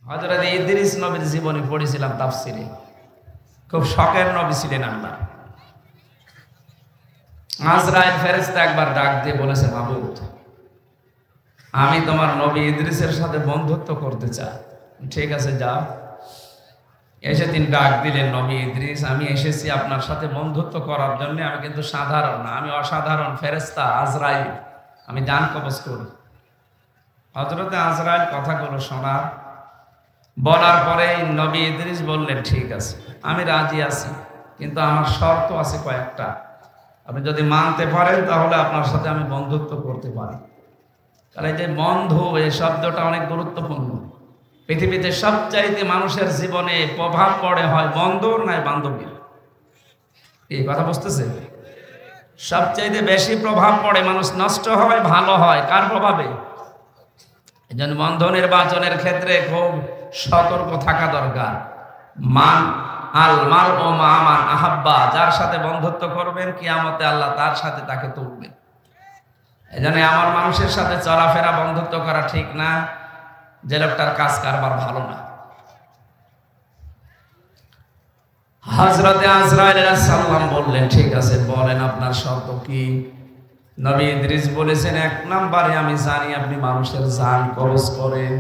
হযরত ইদ্রিস নবীর জীবনী পড়েছিলাম তাফসিরে। খুব শখের নবী ছিলেন আল্লাহ। আজরাইল ফেরেশতা একবার ডাক দিয়ে বলেছে, মাবুদ, আমি তোমার নবী ইদ্রিসের সাথে বন্ধুত্ব করতে চাই। ঠিক আছে, যাও। এসে তিনি ডাক দিলেন, নবী ইদ্রিস, আমি এসেছি আপনার সাথে বন্ধুত্ব করার জন্য। আমি কিন্তু সাধারণ না, আমি অসাধারণ ফেরেশতা আজরাইল, আমি জান কবজ করি। হযরতে আজরাইল কথাগুলো শোনার বলার পরে নবী ইদ্রিস বললেন, ঠিক আছে, আমি রাজি আছি, কিন্তু আমার শর্ত আছে কয়েকটা। আপনি যদি মানতে পারেন তাহলে আপনার সাথে আমি বন্ধুত্ব করতে পারি। তাহলে যে বন্ধু, এই শব্দটা অনেক গুরুত্বপূর্ণ। পৃথিবীতে সবচাইতে মানুষের জীবনে প্রভাব পড়ে হয় বন্ধুর নয় বান্ধবীর। এই কথা বুঝতেছে? সবচাইতে বেশি প্রভাব পড়ে, মানুষ নষ্ট হয় ভালো হয় কার প্রভাবে? এই জন্য বন্ধু নির্বাচনের ক্ষেত্রে খুব সতর্ক থাকা দরকার। মান আল মার ও মান আহাব্বা, যার সাথে বন্ধুত্ব করবেন কিয়ামতে আল্লাহ তার সাথে তাকে তুলবেন। এই জন্য আমার মানুষের সাথে চলাফেরা বন্ধুত্ব করা ঠিক না, যে লোকটার কাজ কারবার ভালো না। হযরতে আজরাইল আলাইহিস সালাম বললেন, ঠিক আছে, বলেন আপনার শর্ত কি? নবী ইদ্রিস বলেছেন, এক নম্বরে আমি জানি আপনি মানুষের জান কবজ করেন।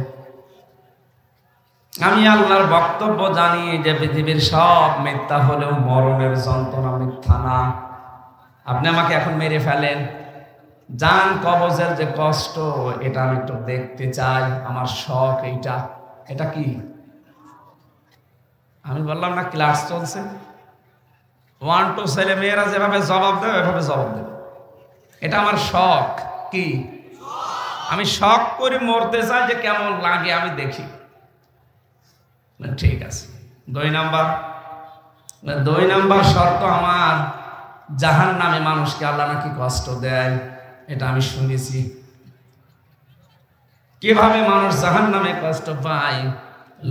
আমি আল্লাহর বক্তব্য জানি যে পৃথিবীর সব মিথ্যা হলেও মরণের যন্ত্রণা মিথ্যা না। আপনি আমাকে এখন মেরে ফেলেন, জান কবজের যে কষ্ট এটা আমি একটু দেখতে চাই, আমার শখ এইটা। এটা কি? আমি বললাম না ক্লাস চলছে, 1 2 ছেলে মেয়েরা যেভাবে জবাব দেবে এভাবে জবাব দেবে। এটা আমার শখ। কি? আমি শখ করে মরতে চাই, যে কেমন লাগে আমি দেখি। ঠিক আছে। 2 নাম্বার শর্ত আমার, জাহান্নামে মানুষকে আল্লাহ নাকি কষ্ট দেয়, এটা আমি শুনেছি। কিভাবে মানুষ জাহান্নামে কষ্ট পায়?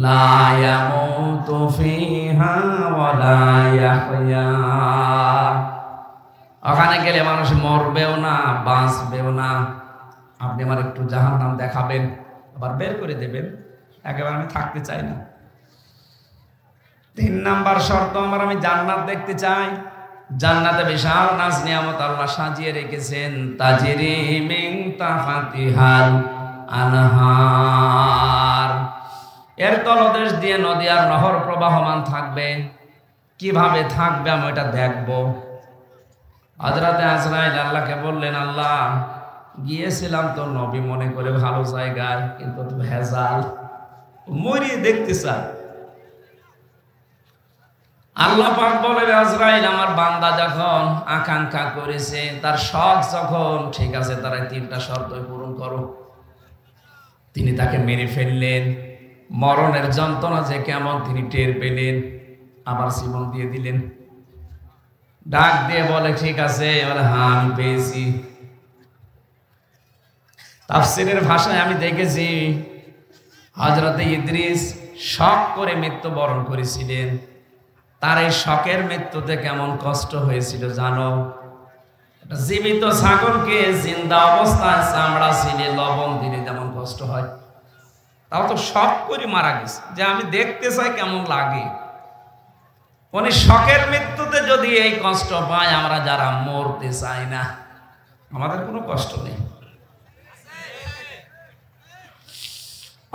লা ইয়ামুতু ফিহা ওয়া লা ইয়াহইয়া। ওখানে গেলে মানুষ মরবেও না, বাঁচবেও না। আপনি আমার একটু জাহান্নাম দেখাবেন, আবার বের করে দেবেন, একেবারে আমি থাকতে চাই না। 3 নাম্বার শর্ত আমার, আমি জান্নাত দেখতে চাই। জান্নাতে বিশাল নাজ নিয়ামত আল্লাহ সাজিয়ে রেখেছেন, তাজরি মিন তাহতিহাল আনহার। এর তলদেশ দিয়ে নদী আর নহর প্রবাহমান থাকবে। কিভাবে থাকবে আমি এটা দেখব। হযরতে আজরাইল আল্লাহকে বললেন, আল্লাহ, গিয়েছিলাম তো নবী মনে করে ভালো জায়গায়, কিন্তু ভেজাল, মরিয়ে দেখতে চাই। আল্লাহ পাক বলে, আজরাইল, আমার বান্দা যখন আকাঙ্ক্ষা করেছে, তার শখ যখন ঠিক আছে, তারা 3টা শর্ত পূরণ করো। তিনি তাকে মেরে ফেললেন। মরণের যন্ত্রণা যে কেমন তিনি টের পেলেন, আবার জীবন দিয়ে দিলেন। ডাক দিয়ে বলে, ঠিক আছে, বলে, হ্যাঁ আমি পেয়েছি। তাফসীরের ভাষায় আমি দেখেছি হযরতে ইদ্রিস শখ করে মৃত্যুবরণ করেছিলেন। তার এই শখের মৃত্যুতে কেমন কষ্ট হয়েছিল জানো? জীবিত ছাগলকে জিন্দা অবস্থায় চামড়া ছিলে লবণ দিলে যেমন কষ্ট হয়, তাও তো শখ করে মারা গেছে, যে আমি দেখতে চাই কেমন লাগে। উনি শখের মৃত্যুতে যদি এই কষ্ট পায়, আমরা যারা মরতে চাই না, আমাদের কোনো কষ্ট নেই।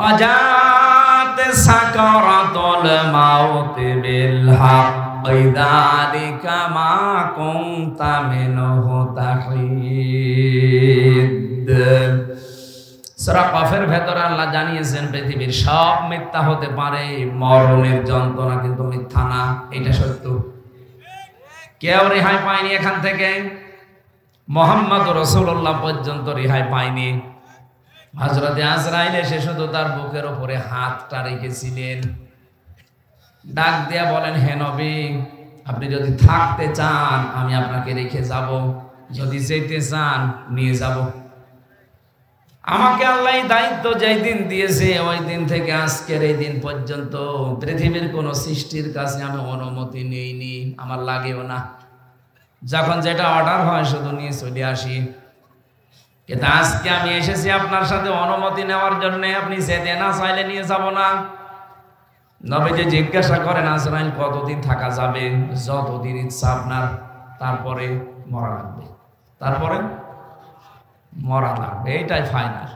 অজাত সাকারাতুল মাউত বিল হক যালিকা মা কুনতা মিনহু তাহিদ। সূরা কফের ভেতরে আল্লাহ জানিয়েছেন, পৃথিবীর সব মিথ্যা হতে পারে, মরণের যন্ত্রণা কিন্তু মিথ্যা না। এটা সত্য। কেউ রেহাই পায়নি এখান থেকে, মুহাম্মদ রাসূলুল্লাহ পর্যন্ত রেহাই পায়নি। হযরতে আজরাইল এসে শুধু তার বুকের উপরে হাতটা রেখেছিলেন। ডাক দিয়া বলেন, হে নবী, আপনি যদি থাকতে চান আমি আপনাকে রেখে যাব, যদি যেতে চান নিয়ে যাব। আমাকে আল্লাহ দায়িত্ব যেই দিন দিয়েছে, ওই দিন থেকে আজকের এই দিন পর্যন্ত পৃথিবীর কোন সৃষ্টির কাছে আমি অনুমতি নেইনি, আমার লাগেও না। যখন যেটা অর্ডার হয় শুধু নিয়ে চলে আসি। কিন্তু আজকে আমি এসেছি আপনার সাথে অনুমতি নেওয়ার জন্য। আপনি যেতে না চাইলে নিয়ে যাব না। নবীজি জিজ্ঞাসা করেন আজরাইল কতদিন থাকা যাবে? যতদিন ইচ্ছা আপনার, তারপরে মরা লাগবে। তারপরে মরা লাগবে, এইটাই ফাইনাল।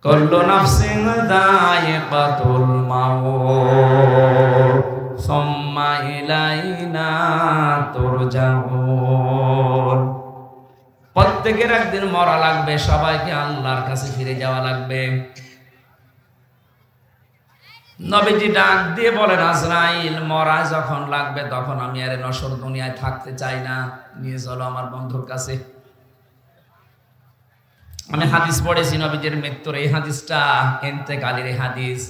কুল্লু নাফসিন যায়িকাতুল মাউত সুম্মা ইলাইনা তুরজাউন। প্রত্যেকের একদিন মরা লাগবে, সবাইকে আল্লাহর কাছে ফিরে যাওয়া লাগবে। নবীজি ডাক দিয়ে বলেন আজরাইল মরা যখন লাগবে তখন আমি আর নশ্বর দুনিয়ায় থাকতে চাই না, নিয়ে চলো আমার বন্ধুর কাছে। আমি হাদিস পড়েছি নবীজির মৃত্যুর, এই হাদিসটা ইন্তেকালের হাদিস।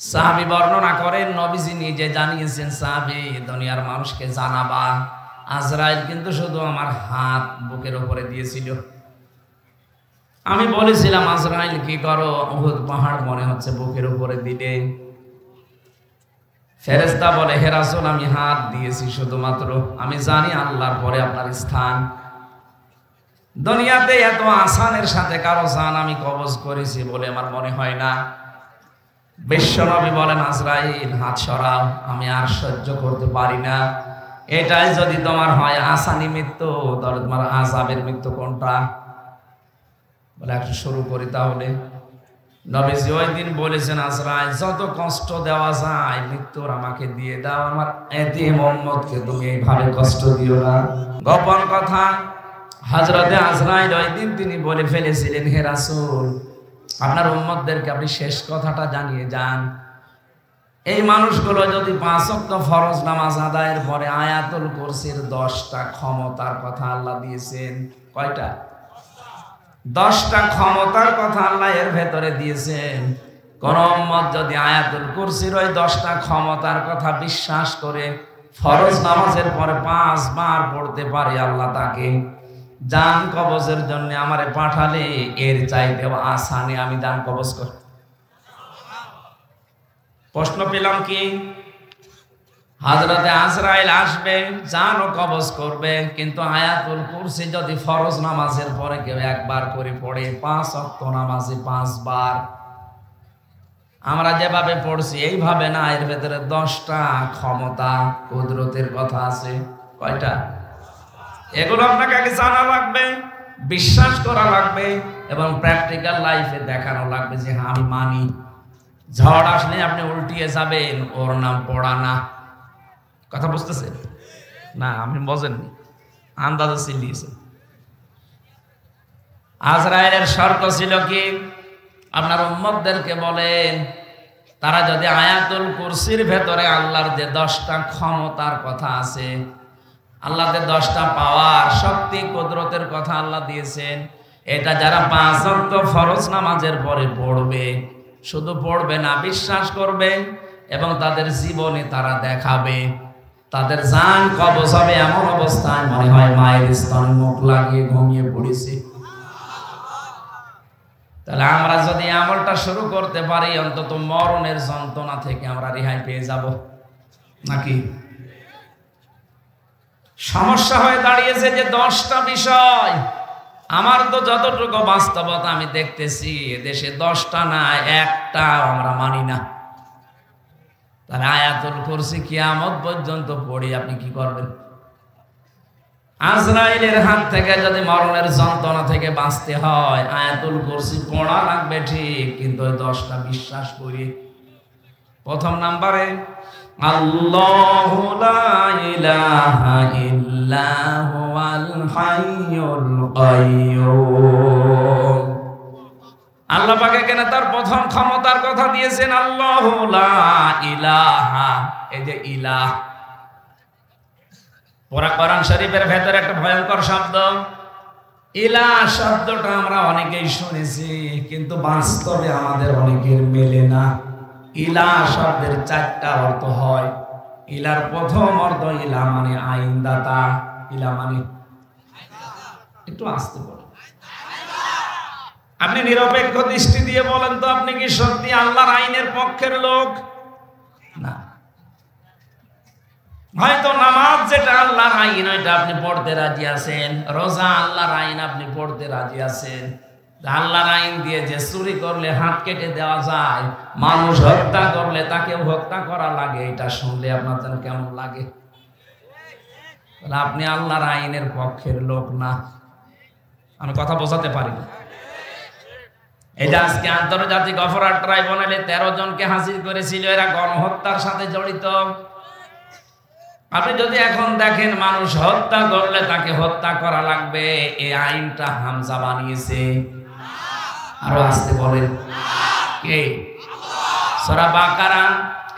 সাহাবী বর্ণনা করেন নবীজি নিজে জানিয়েছেন, সাহাবী দুনিয়ার মানুষকে জানাবা আজরাইল কিন্তু শুধু আমার হাত বুকের উপরে দিয়েছিল। আমি বলেছিলাম আজরাইল কি করো? উহুদ পাহাড় মনে হচ্ছে বুকের উপরে দিলে। ফেরেশতা বলে হে রাসূল আমি হাত দিয়েছি শুধুমাত্র, আমি জানি আল্লাহর পরে আপনার স্থান। দুনিয়াতে এত আসানের সাথে কারো জান আমি কবজ করেছি বলে আমার মনে হয় না। বিশ্বনবী বলেন আজরাইল হাত সরাও, আমি আর সহ্য করতে পারি না। এটাই যদি তোমার হয় আসানি মৃত্যু, তাহলে তোমার আযাবের মৃত্যু কোনটা? বলে একটু শুরু করি তাহলে। নবীজি ওই দিন বলেছেন আজরাইল যত কষ্ট দেওয়া যায় মৃত্যুর আমাকে দিয়ে দাও, আমার এতিম উম্মতকে তুমি এইভাবে কষ্ট দিও না। গোপন কথা, হযরতে আজরাইল ওই দিন তিনি বলে ফেলেছিলেন হে রাসূল আপনার উম্মতদেরকে আপনি শেষ কথাটা জানিয়ে যান। এই মানুষগুলো যদি 5 ওয়াক্ত ফরজ নামাজ আদায়ের পরে আয়াতুল কুরসির 10টা ক্ষমতার কথা আল্লাহ দিয়েছেন। কয়টা? 10টা ক্ষমতার কথা আল্লাহ এর ভেতরে দিয়েছেন। কোন উম্মত যদি আয়াতুল কুরসির ওই 10টা ক্ষমতার কথা বিশ্বাস করে ফরজ নামাজের পরে 5 বার পড়তে পারে, আল্লাহ তাকে জান কবজের জন্য আমারে পাঠালে এর চাইতে আসানে আমি জান কবজ করি। প্রশ্ন পেলাম কি? হযরতে আজরাইল আসবে, জানও কবজ করবে, কিন্তু আয়াতুল কুরসি যদি ফরজ নামাজের পরে কেউ একবার করে পড়ে 5 ওয়াক্ত নামাজে 5 বার, আমরা যেভাবে পড়ছি এইভাবে না, এর ভেতরে 10টা ক্ষমতা কুদরতের কথা আছে। কয়টা? এগুলো আপনাকে আগে জানা লাগবে, বিশ্বাস করা লাগবে এবং প্র্যাকটিক্যাল লাইফে দেখানো লাগবে যে হ্যাঁ আমি মানি। ঝড় আসলে আপনি উল্টিয়ে যাবেন, ওর নাম পড়া না। কথা বুঝতেছেন না? আপনি বোঝেননি, আন্দাজে চিল্লিয়েছেন। আজরাইলের শর্ত ছিল কি? আপনার উম্মতদেরকে বলেন তারা যদি আয়াতুল কুরসির ভেতরে আল্লাহর যে 10টা ক্ষমতার কথা আছে, আল্লাহ যে 10টা পাওয়ার শক্তি কুদরতের কথা আল্লাহ দিয়েছেন, এটা যারা 5 ওয়াক্ত ফরজ নামাজের পরে পড়বে, শুধু পড়বে না বিশ্বাস করবে এবং তাদের জীবনে তারা দেখাবে, তাদের জান কবজ হবে এমন অবস্থায় মনে হয় মায়ের স্তনে মুখ লাগিয়ে ঘুমিয়ে পড়েছে। তাহলে আমরা যদি আমলটা শুরু করতে পারি অন্তত মরণের যন্ত্রণা থেকে আমরা রেহাই পেয়ে যাব নাকি? সমস্যা হয়ে দাঁড়িয়েছে যে 10টা বিষয়। আমার তো যতটুকু বাস্তবতা আমি দেখতেছি এদেশে 10টা না, একটাও আমরা মানি না। তাহলে আয়াতুল কুরসি কিয়ামত পর্যন্ত পড়ি আপনি কি করবেন? আজরাইলের হাত থেকে যদি মরণের যন্ত্রণা থেকে বাঁচতে হয় আয়াতুল কুরসি পড়া লাগবে ঠিক, কিন্তু ওই 10টা বিশ্বাস করি। প্রথম নাম্বারে আল্লাহু লা ইলাহা ইল্লা হুয়াল হাইয়ুল কাইয়্যুম। আল্লাহ পাক এখানে তার প্রথম ক্ষমতার কথা দিয়েছেন আল্লাহু লা ইলাহা। এই যে ইলাহ, পুরা কোরআন শরীফের ভেতরে একটা ভয়ঙ্কর শব্দ ইলাহ শব্দটা আমরা অনেকেই শুনেছি, কিন্তু বাস্তবে আমাদের অনেকের মেলে না। ইলাহ শব্দের 4টা অর্থ হয়। ইলার প্রথম অর্থ ইলাহ মানে আইনদাতা। ইলাহ মানে, একটু আস্তে বলেন, আপনি নিরপেক্ষ দৃষ্টি দিয়ে বলেন তো আপনি কি সত্যি আল্লাহর আইনের পক্ষের লোক? না। হয়তো নামাজ যেটা আল্লাহর আইন ওইটা আপনি পড়তে রাজি আছেন, রোজা আল্লাহর আইন আপনি পড়তে রাজি আছেন, আল্লাহর আইন দিয়ে যে চুরি করলে হাত কেটে দেওয়া যায়, মানুষ হত্যা করলে তাকেও হত্যা করা লাগে, এটা শুনলে আপনার যেন কেমন লাগে? আপনি আল্লাহর আইনের পক্ষের লোক না। আমি কথা বোঝাতে পারি না। এই যে আজকে আন্তর্জাতিক অপরাধ ট্রাইব্যুনালে 13 জনকে হাজির করেছিল, এরা গণহত্যার সাথে জড়িত। আপনি যদি এখন দেখেন মানুষ হত্যা করলে তাকে হত্যা করা লাগবে, এই আইনটা হামজা বানিয়েছে। আরো আসতে বলেন কে? সূরা বাকারা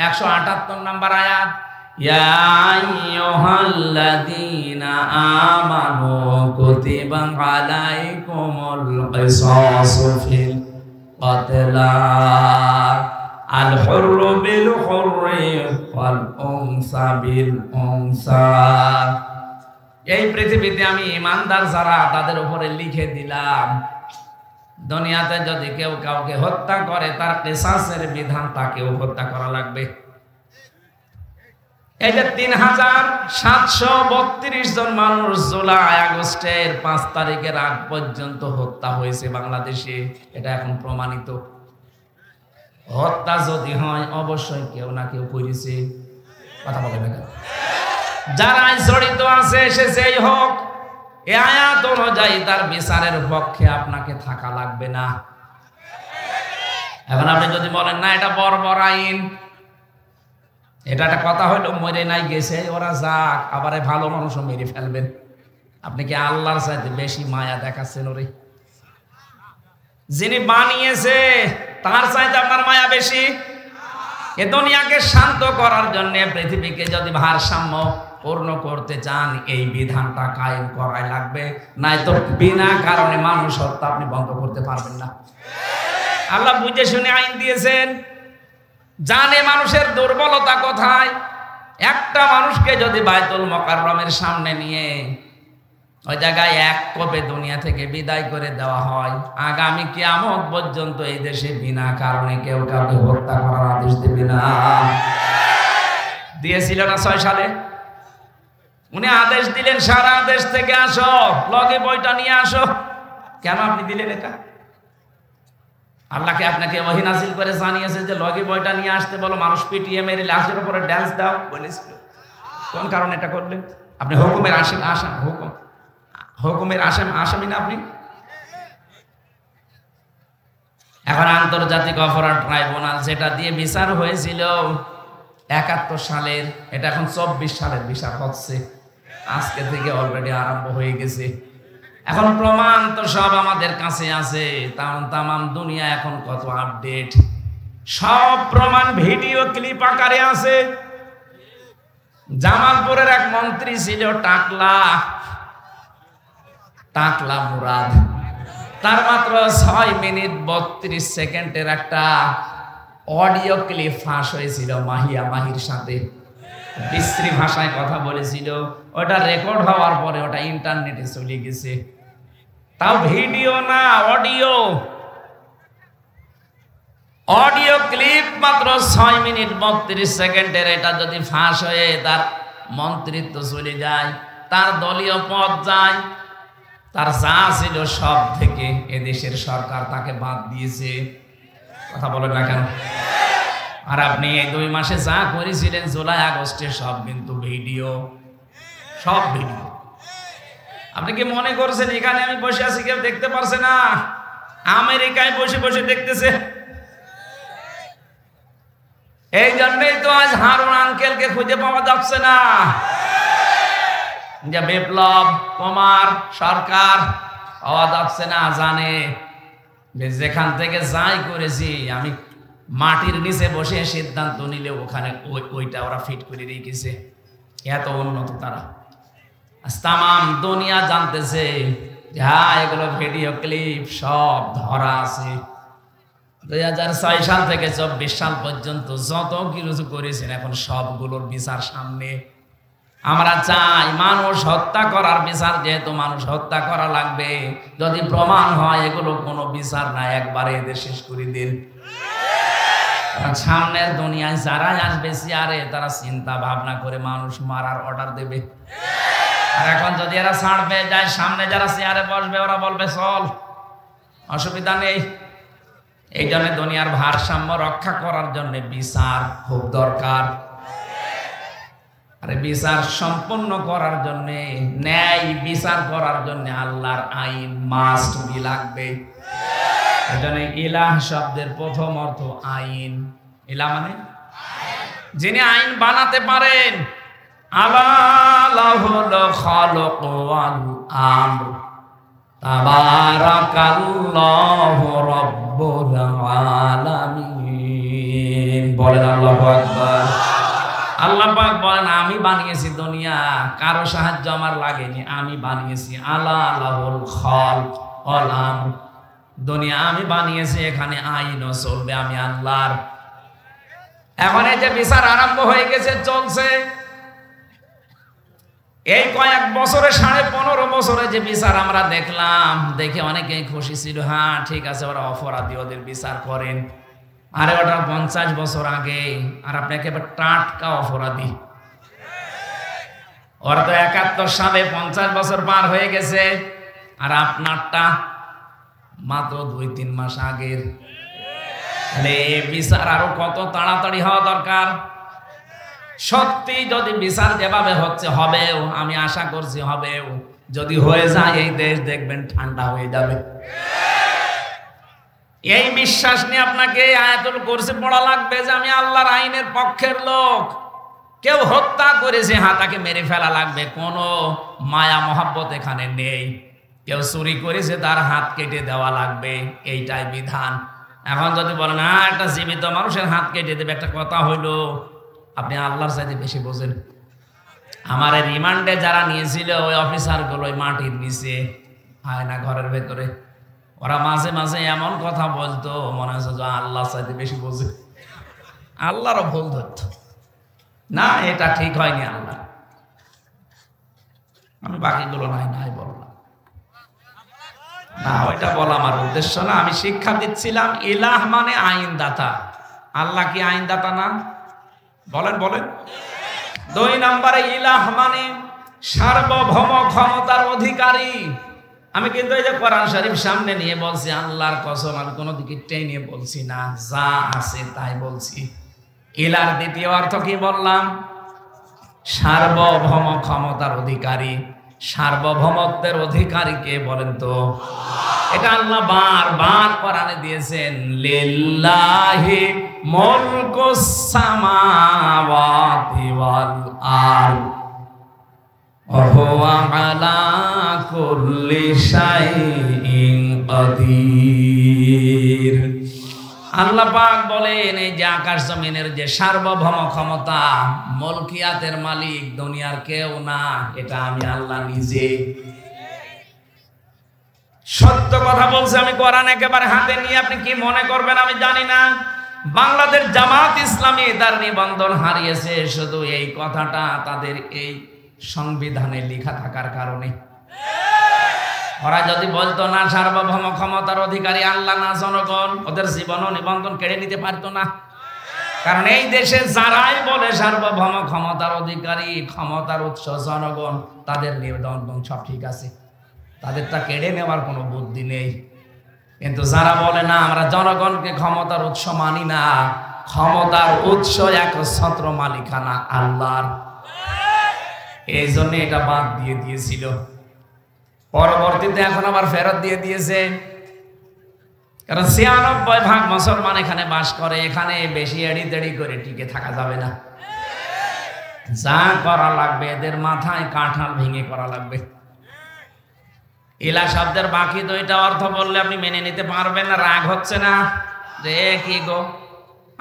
178 নম্বর আয়াত, ইয়া আইয়ুহাল্লাযীনা আমানু কুতিবা আলাইকুমুল কিসাসু ফিল কাতলা আল হুররু বিল হুররি ওয়াল উনসা বিল উনসা। এই পৃথিবীতে আমি ঈমানদার যারা তাদের উপরে লিখে দিলাম, দুনিয়াতে যদি কেউ কাউকে হত্যা করে তার কিসাসের বিধান, তাকেও হত্যা করা লাগবে। এই যে 3732 জন মানুষ জুলাই আগস্টের 5 তারিখের আগ পর্যন্ত হত্যা হয়েছে বাংলাদেশে, এটা এখন প্রমাণিত। হত্যা যদি হয় অবশ্যই কেউ না কেউ করেছে। কথা বলে না কেন? যারা জড়িত আছে সে যেই হোক, এই আয়াত অনুযায়ী তার বিচারের পক্ষে আপনাকে থাকা লাগবে না। এখন আপনি যদি বলেন না এটা বর্বর আইন, এটা একটা কথা হইলো, মরে নাই গেছে ওরা যাক, আবার ভালো মানুষও মেরে ফেলবেন। আপনি কি আল্লাহর চাইতে বেশি মায়া দেখাচ্ছেন ওরে? যিনি বানিয়েছে তার চাইতে আপনার মায়া বেশি? এ দুনিয়াকে শান্ত করার জন্য, পৃথিবীকে যদি ভারসাম্য পূর্ণ করতে চান, এই বিধানটা কায়েম করাই লাগবে, নাই তো বিনা কারণে মানুষ হত্যা আপনি বন্ধ করতে পারবেন না। আল্লাহ বুঝে শুনে আইন দিয়েছেন, জানে মানুষের দুর্বলতা কোথায়। একটা মানুষকে যদি বাইতুল মুকাররমের সামনে নিয়ে ওই জায়গায় এক কোপে দুনিয়া থেকে বিদায় করে দেওয়া হয়, আগামী কিয়ামত পর্যন্ত এই দেশে বিনা কারণে কেউ কাউকে হত্যা করার আদেশ দেবে না। দিয়েছিল না 6 সালে? উনি আদেশ দিলেন সারা দেশ থেকে আসো, লগে বইটা নিয়ে আসো। কেন আপনি দিলেন এটা? আল্লাহকে আপনাকে ওহী নাযিল করে জানিয়েছে যে লগে বইটা নিয়ে আসতে বলো, মানুষ পিটিয়ে মেরে লাশের উপরে ড্যান্স দাও বলেছিল। কোন কারণে এটা করলেন? আপনি হুকুমের হুকুমের আসামি না আপনি? এখন আন্তর্জাতিক অপরাধ ট্রাইব্যুনাল যেটা দিয়ে বিচার হয়েছিল 71 সালের, এটা এখন 24 সালের বিচার হচ্ছে। আজকে থেকে অলরেডি আরম্ভ হয়ে গেছে। এখন প্রমাণ তো সব আমাদের কাছে আছে, তামাম দুনিয়া এখন কত আপডেট, সব প্রমাণ ভিডিও ক্লিপ আকারে আছে। জামালপুরের এক মন্ত্রী ছিল টাকলা মুরাদ, তার মাত্র 6 মিনিট 32 সেকেন্ডের একটা অডিও ক্লিপ ফাঁস হয়েছিল মাহির সাথে। বিশ্রী ভাষায় কথা বলেছিল, ওটা রেকর্ড হওয়ার পরে ওটা ইন্টারনেটে চলে গেছে। তাও ভিডিও না, অডিও ক্লিপ মাত্র 6 মিনিট 32 সেকেন্ডের। এটা যদি ফাঁস হয়ে তার মন্ত্রিত্ব চলে যায়, তার দলীয় পদ যায়, তার যা ছিল সব থেকে এদেশের সরকার তাকে বাদ দিয়েছে। কথা বলেন না কেন? আর আপনি এই 2 মাসে যা করেছিলেন জুলাই আগস্টে, সব কিন্তু ভিডিও, সব ভিডিও। আপনি কি মনে করছেন এখানে আমি বসে আছি কেউ দেখতে পারছে না? আমেরিকায় বসে বসে দেখতেছে। এই জন্যই তো আজ হারুন আঙ্কেলকে খুঁজে পাওয়া যাচ্ছে না। যে বিপ্লব কুমার সরকার পাওয়া যাচ্ছে না, জানে যে যেখান থেকে যাই করেছি আমি মাটির নিচে বসে সিদ্ধান্ত নিলে ওখানে ওইটা ওরা ফিট করে রেখেছে। এত উন্নত তারা। তামাম দুনিয়া জানতেছে যে হ্যাঁ এগুলো ভিডিও ক্লিপ সব ধরা আছে। 2006 সাল থেকে 24 সাল পর্যন্ত যত কিছু করেছেন এখন সবগুলোর বিচার সামনে। আমরা চাই মানুষ হত্যা করার বিচার, যেহেতু মানুষ হত্যা করা লাগবে, যদি প্রমাণ হয় এগুলো কোনো বিচার না, একবারে এদের শেষ করে দিন। সামনের দুনিয়ায় যারাই আসবে চেয়ারে তারা চিন্তা ভাবনা করে মানুষ মারার অর্ডার দেবে। আর এখন যদি এরা ছাড় পেয়ে যায়, সামনে যারা চেয়ারে বসবে ওরা বলবে চল, অসুবিধা নেই। এই জন্য দুনিয়ার ভারসাম্য রক্ষা করার জন্য বিচার খুব দরকার। আরে বিচার সম্পন্ন করার জন্য, ন্যায় বিচার করার জন্য আল্লাহর আইন মাস্ট বি লাগবে। এই জন্য ইলাহ শব্দের প্রথম অর্থ আইন। ইলাহ মানে যিনি আইন বানাতে পারেন। আলা লাহুল খালক ওয়াল আমর তাবারাকাল্লাহু রাব্বুল আলামিন। বলেন আল্লাহু আকবার। আল্লাহ পাক বলেন আমি বানিয়েছি দুনিয়া, কারো সাহায্য আমার লাগেনি, আমি বানিয়েছি। আলা লাহুল খালক ওয়াল আমর, দুনিয়া আমি বানিয়েছি, এখানে আইনও চলবে আমি আল্লাহর। এখন এই যে বিচার আরম্ভ হয়ে গেছে, চলছে। এই কয়েক বছরে 15.5 বছরে যে বিচার আমরা দেখলাম, দেখে অনেকেই খুশি ছিল। হ্যাঁ ঠিক আছে, ওরা অপরাধী, ওদের বিচার করেন। আরে ওটা 50 বছর আগে, আর আপনি একেবারে টাটকা অপরাধী। ওরা তো 71 সালে 50 বছর পার হয়ে গেছে, আর আপনারটা মাত্র 2-3 মাস আগের। তাহলে বিচার আরো কত তাড়াতাড়ি হওয়া দরকার। সত্যি যদি বিচার যেভাবে হচ্ছে হবেও, আমি আশা করছি হবেও। যদি হয়ে যায় এই দেশ দেখবেন ঠান্ডা হয়ে যাবে। এই বিশ্বাস নিয়ে আপনাকে আয়াতুল কুরসি পড়া লাগবে যে আমি আল্লাহর আইনের পক্ষের লোক। কেউ হত্যা করেছে, হ্যাঁ তাকে মেরে ফেলা লাগবে, কোনো মায়া মহাব্বত এখানে নেই। কেউ চুরি করেছে, তার হাত কেটে দেওয়া লাগবে, এইটাই বিধান। এখন যদি বলেন হ্যাঁ একটা জীবিত মানুষের হাত কেটে দেবে, একটা কথা হইলো, আপনি আল্লাহর চাইতে বেশি বোঝেন। আমার রিমান্ডে যারা নিয়েছিল ওই অফিসারগুলো ওই মাটির নিচে, আয়না ঘরের ভেতরে, ওরা মাঝে মাঝে এমন কথা বলতো মনে হচ্ছে যে আল্লাহর চাইতে বেশি বোঝে। আল্লাহরও ভুল ধরত না, এটা ঠিক হয়নি আল্লাহ। আমি বাকিগুলো নাই বললাম না, ওইটা বলা আমার উদ্দেশ্য না। আমি শিক্ষা দিচ্ছিলাম ইলাহ মানে আইনদাতা। আল্লাহ কি আইনদাতা না? বলেন বলেন। 2 নম্বরে ইলাহ মানে সার্বভৌম ক্ষমতার অধিকারী। আমি কিন্তু এই যে কোরআন শরীফ সামনে নিয়ে বলছি, আল্লাহর কসম আমি কোনো দিকে টেনে বলছি না, যা আছে তাই বলছি। ইলার দ্বিতীয় অর্থ কি বললাম? সার্বভৌম ক্ষমতার অধিকারী। সার্বভৌমত্বের অধিকারী কে বলেন তো? এটা আল্লাহ বারবার কোরআনে দিয়েছেন, লিল্লাহি মুলকুস সামাওয়াতি ওয়াল আরদ ওয়া হুয়া আলা কুল্লি শাইইন কাদির। আল্লাহ পাক বলেন এই যে আকাশ জমিনের যে সার্বভৌম ক্ষমতা, মুলকিয়াতের মালিক দুনিয়ার কেউ না, এটা আমি আল্লাহ নিজে। সত্য কথা বলছে, আমি কোরআন একেবারে হাতে নিয়ে, আপনি কি মনে করবেন আমি জানি না। বাংলাদেশ জামাত ইসলামী তার নিবন্ধন হারিয়েছে শুধু এই কথাটা তাদের এই সংবিধানে লেখা থাকার কারণে। ওরা যদি বলতো না সার্বভৌম ক্ষমতার অধিকারী আল্লাহ না জনগণ, ওদের জীবনও নিবন্ধন কেড়ে নিতে পারতো না। কারণ এই দেশে যারাই বলে সার্বভৌম ক্ষমতার অধিকারী, ক্ষমতার উৎস জনগণ, তাদের নিবন্ধন সব ঠিক আছে, তাদেরটা কেড়ে নেওয়ার কোনো বুদ্ধি নেই। কিন্তু যারা বলে না আমরা জনগণকে ক্ষমতার উৎস মানি না, ক্ষমতার উৎস একচ্ছত্র মালিকানা আল্লাহর, এই জন্য এটা বাদ দিয়ে দিয়েছিল। পরবর্তীতে এখন আবার ফেরত দিয়ে দিয়েছে, কারণ ৯৬% মুসলমান এখানে বাস করে। এখানে বেশি এড়ি তেড়ি করে টিকে থাকা যাবে না। যা করা লাগবে এদের মাথায় কাঁঠাল ভেঙে করা লাগবে। ইলা শব্দের বাকি 2টা অর্থ বললে আপনি মেনে নিতে পারবেন না, রাগ হচ্ছে না যে কি গো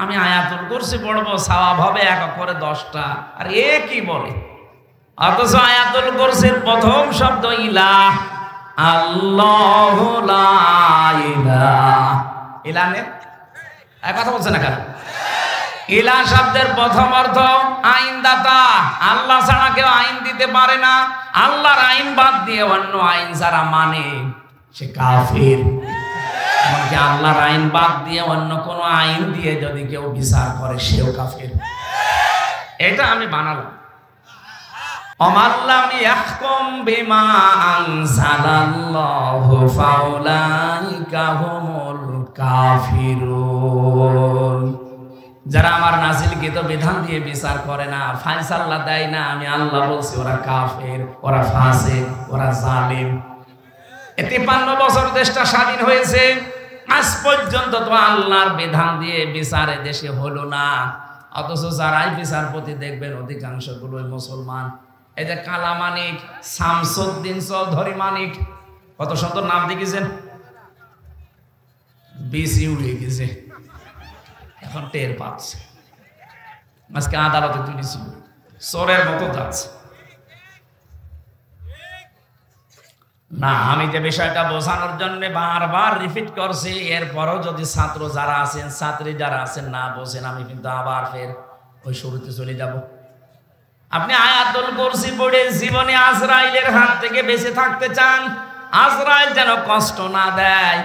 আমি আয়াতুল কুরসি পড়বো, সওয়াব হবে 1 করে 10টা, আর এ কি বলে? অথচ আয়াতুল কুরসির প্রথম শব্দ ইলাহ, আল্লাহু লা ইলাহা ইল্লা নে, কথা বলছে না কেন? ইলাহ শব্দের প্রথম অর্থ আইনদাতা। আল্লাহ ছাড়া কেউ আইন দিতে পারে না। আল্লাহর আইন বাদ দিয়ে অন্য আইন যারা মানে সে কাফির। এমনকি আল্লাহর আইন বাদ দিয়ে অন্য কোন আইন দিয়ে যদি কেউ বিচার করে সেও কাফির। এটা আমি বানালাম। অমাল্লাম ইয়াহকুম বিমা আনজালাল্লাহু ফাউলাইকা হুমুল কাফিরুন। যারা আমার নাযিলকৃত বিধান দিয়ে বিচার করে না, ফায়সালা দেয় না, আমি আল্লাহ বলছি ওরা কাফের, ওরা ফাসিক, ওরা জালিম। 53 বছর দেশটা স্বাধীন হয়েছে, আজ পর্যন্ত তো আল্লাহর বিধান দিয়ে বিচারে দেশে হলো না। অথচ যারাই বিচারপতি দেখবেন অধিকাংশগুলোই মুসলমান। এই যে কালা মানিক, শামসুদ্দিন চৌধুরী মানিক, কত সুন্দর নাম দেখেছেন, বিসি উড়ে গেছে, এখন টের পাচ্ছে। আজকে আদালতে তুলেছিল, চোরের মতো যাচ্ছে না। আমি যে বিষয়টা বোঝানোর জন্য বারবার রিপিট করছি, এরপরও যদি ছাত্র যারা আছেন, ছাত্রী যারা আছেন না বোঝেন, আমি কিন্তু আবার ফের ওই শুরুতে চলে যাব। আপনি আয়াতুল কুরসি পড়ে জীবনে আজরাইলের হাত থেকে বেঁচে থাকতে চান, আজরাইল যেন কষ্ট না দেয়।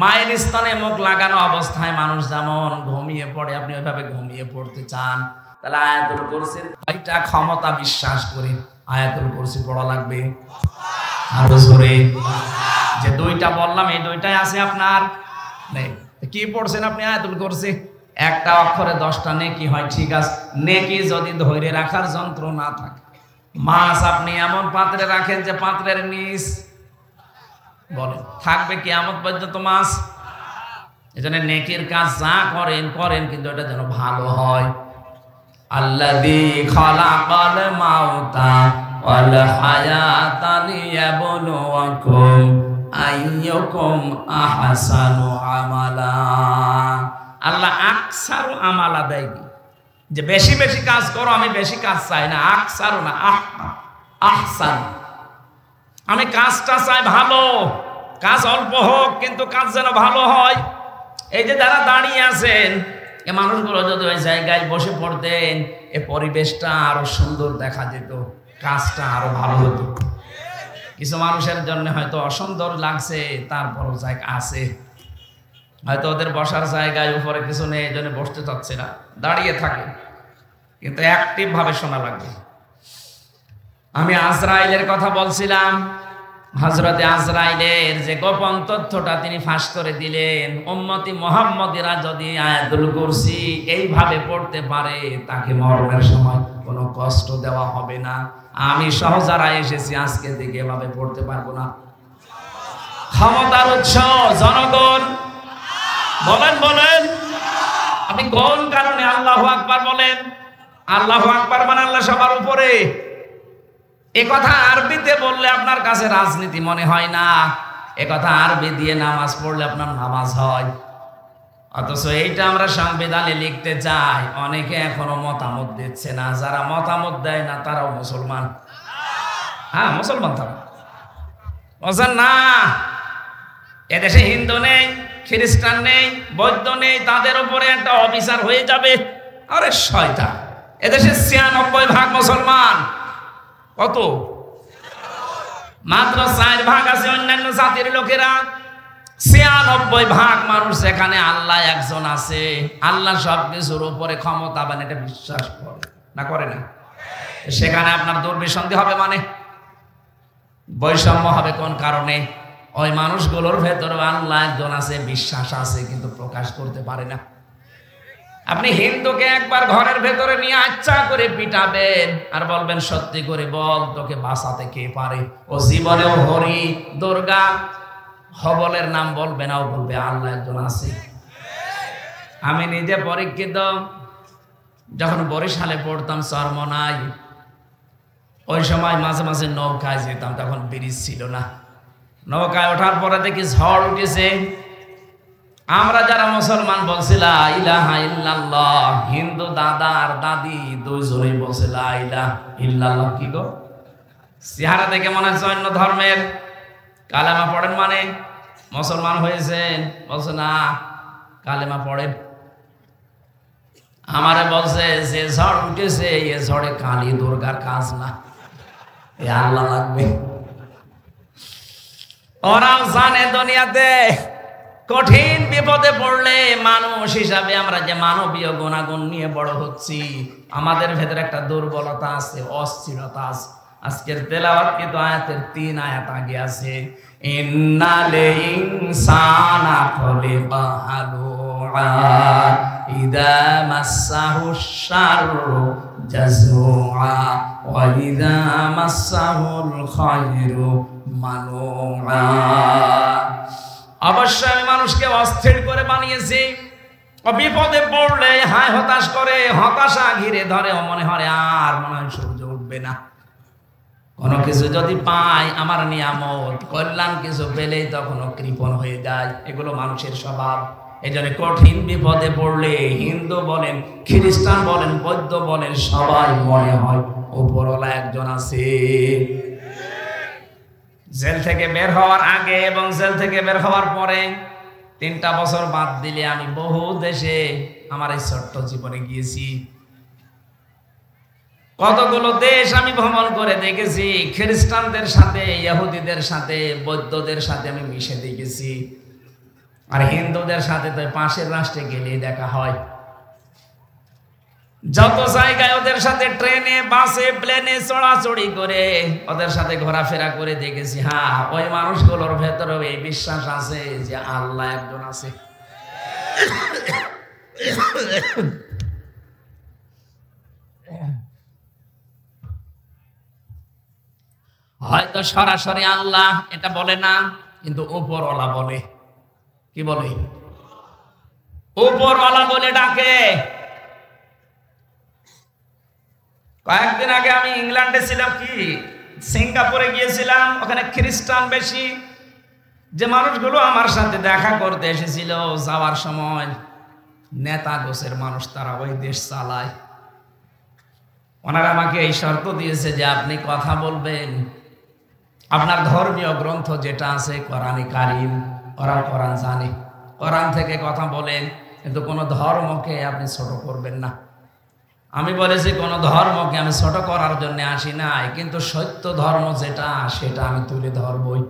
মায়ের স্তনে মুখ লাগানো অবস্থায় মানুষ যেমন ঘুমিয়ে পড়ে, আপনি ওইভাবে ঘুমিয়ে পড়তে চান, তাহলে আয়াতুল কুরসির কয়টা ক্ষমতা বিশ্বাস করে আয়াতুল কুরসি পড়া লাগবে। আরো জোরে, যে দুইটা বললাম এই দুইটাই আছে আপনার নেই। কি পড়ছেন আপনি আয়াতুল কুরসি? একটা অক্ষরে 10টা নেকি হয়, ঠিক আছে। নেকি যদি ধরে রাখার যন্ত্র না থাকে, মাছ আপনি এমন পাত্রে রাখেন যে পাত্রের নিচ বলেন থাকবে কিয়ামত পর্যন্ত মাছ। এজন্য নেকির কাজ যা করেন করেন, কিন্তু এটা যেন ভালো হয়। আল্লাযী খালাকাল মাউতা ওয়াল হায়াতা লিয়াবলুয়াকুম আইয়ুকুম আহসানু আমালা। আল্লাহ আকসারু আমালা দেয়, যে বেশি বেশি কাজ করো, আমি বেশি কাজ চাই না, আকসারু না, আহসান। আমি কাজটা চাই ভালো, কাজ অল্প হোক কিন্তু কাজ যেন ভালো হয়। এই যে যারা দাঁড়িয়ে আছেন, এ মানুষগুলো যদি ওই জায়গায় বসে পড়তেন, এ পরিবেশটা আরো সুন্দর দেখা যেত, কাজটা আরো ভালো হতো। কিছু মানুষের জন্য হয়তো অসুন্দর লাগছে, তারপরও জায়গা আছে, হয়তো ওদের বসার জায়গায় উপরে কিছু নেই, এই জন্য বসতে চাচ্ছে না, দাঁড়িয়ে থাকে, কিন্তু অ্যাক্টিভ ভাবে শোনা লাগবে। আমি আজরাইলের কথা বলছিলাম, হযরতে আজরাইলের যে গোপন তথ্যটা তিনি ফাঁস করে দিলেন, উম্মতি মুহাম্মদীরা যদি আয়াতুল কুরসি এইভাবে পড়তে পারে, তাকে মরণের সময় কোনো কষ্ট দেওয়া হবে না। আমি সহ যারা এসেছি আজকে থেকে এভাবে পড়তে পারবো না। ক্ষমতার উৎস জনগণ, বলেন বলেন, আপনি কোন কারণে আল্লাহু আকবার বলেন? আল্লাহু আকবার মানে আল্লাহ সবার উপরে। এ কথা আরবিতে বললে আপনার কাছে রাজনীতি মনে হয় না, এ কথা আরবি দিয়ে নামাজ পড়লে আপনার নামাজ হয়। অথচ এইটা আমরা সংবিধানে লিখতে চাই, অনেকে এখনো মতামত দিচ্ছে না। যারা মতামত দেয় না তারাও মুসলমান। হ্যাঁ, মুসলমান তারা বলছেন না, এদেশে হিন্দু নেই, খ্রিস্টান নেই, বৌদ্ধ নেই, তাদের উপরে একটা অবিচার হয়ে যাবে। আরে শয়তান, এদেশে 96% মুসলমান। কত? মাত্র 4% আছে অন্যান্য জাতির লোকেরা। 96% মানুষ এখানে আল্লাহ একজন আছে, আল্লাহ সবকিছুর উপরে ক্ষমতাবান, এটা বিশ্বাস করে না, করে না? সেখানে আপনার দুর্বিসন্ধি হবে, মানে বৈষম্য হবে। কোন কারণে? ওই মানুষগুলোর ভেতরে আল্লাহ একজন আছে, বিশ্বাস আছে, কিন্তু প্রকাশ করতে পারে না। আপনি হিন্দুকে একবার ঘরের ভেতরে নিয়ে আচ্ছা করে পিটাবেন আর বলবেন সত্যি করে বল, তোকে বাঁচাতে কে পারে? ও জীবনেও হরি, দুর্গা, হবলের নাম বলবে না, ও বলবে আল্লাহ একজন আছে। আমি নিজে পরীক্ষিত, যখন বরিশালে পড়তাম চরমনাই, ওই সময় মাঝে মাঝে নৌকায় যেতাম, তখন ব্রিজ ছিল না। নৌকায় ওঠার পরে দেখি ঝড় উঠেছে। আমরা যারা মুসলমান বলছিলাম ইলাহা ইল্লাল্লাহ, হিন্দু দাদা আর দাদি দুইজনেই বলছে লা ইলাহা ইল্লাল্লাহ। কি গো, চেহারা দেখে মনে হচ্ছে অন্য ধর্মের। কালেমা পড়েন মানে মুসলমান হয়েছেন? বলছে না, কালেমা পড়েন। আমারে বলছে যে ঝড় উঠেছে, এ ঝড়ে কালী দুর্গার কাজ না, এ আল্লাহ লাগবে। ওরাও জানে দুনিয়াতে কঠিন বিপদে পড়লে মানুষ হিসাবে আমরা যে মানবীয় গুণাগুণ নিয়ে বড় হচ্ছি, আমাদের ভেতরে একটা দুর্বলতা আছে, অস্থিরতা আছে। আজকের তেলাওয়াত কিন্তু আয়াতের 3 আয়াত আগে আছে, ইন্নাল ইনসানা খুলিকা হালুআ ইযা মাসসাহুশ শাররু জাজুআ ওয়া ইযা মাসসাহুল খায়রু মানুআ। অবশ্যই আমি মানুষকে অস্থির করে বানিয়েছি, বিপদে পড়লে হায় হতাশ করে, হতাশা ঘিরে ধরে, মনে হয় আর মনে হয় সূর্য উঠবে না। কোনো কিছু যদি পাই, আমার নিয়ামত কল্যাণ কিছু পেলেই তখন কৃপণ হয়ে যায়। এগুলো মানুষের স্বভাব। এই জন্য কঠিন বিপদে পড়লে হিন্দু বলেন, খ্রিস্টান বলেন, বৌদ্ধ বলেন, সবাই মনে হয় উপরওয়ালা একজন আছে। জেল থেকে বের হওয়ার আগে এবং জেল থেকে বের হওয়ার পরে 3টা বছর বাদ দিলে আমি বহু দেশে আমার এই ছোট্ট জীবনে গিয়েছি। কতগুলো দেশ আমি ভ্রমণ করে দেখেছি। খ্রিস্টানদের সাথে, ইহুদিদের সাথে, বৌদ্ধদের সাথে আমি মিশে দেখেছি। আর হিন্দুদের সাথে তো পাশের রাষ্ট্রে গেলে দেখা হয়। যত জায়গায় ওদের সাথে ট্রেনে, বাসে, প্লেনে চড়াচড়ি করে ওদের সাথে ঘোরাফেরা করে দেখেছি। হ্যাঁ, ওই মানুষগুলোর ভেতরে এই বিশ্বাস আছে যে আল্লাহ একজন আছে। হয়তো সরাসরি আল্লাহ এটা বলে না, কিন্তু উপরওয়ালা বলে। কি বলে? উপরওয়ালা বলে ডাকে। কয়েকদিন আগে আমি ইংল্যান্ডে ছিলাম, কি সিঙ্গাপুরে গিয়েছিলাম। ওখানে খ্রিস্টান বেশি। যে মানুষগুলো আমার সাথে দেখা করতে এসেছিল, যাওয়ার সময় নেতা গোছের মানুষ, তারা ওই দেশ চালায়। ওনারা আমাকে এই শর্ত দিয়েছে যে আপনি কথা বলবেন, আপনার ধর্মীয় গ্রন্থ যেটা আছে কোরআনে কারিম, ওরা কোরআন জানে, কোরআন থেকে কথা বলেন, কিন্তু কোনো ধর্মকে আপনি ছোট করবেন না। আমি বলেছি কোনো ধর্মকে আমি ছোট করার জন্য আসি নাই, কিন্তু সত্য ধর্ম যেটা সেটা আমি তুলে ধরবই।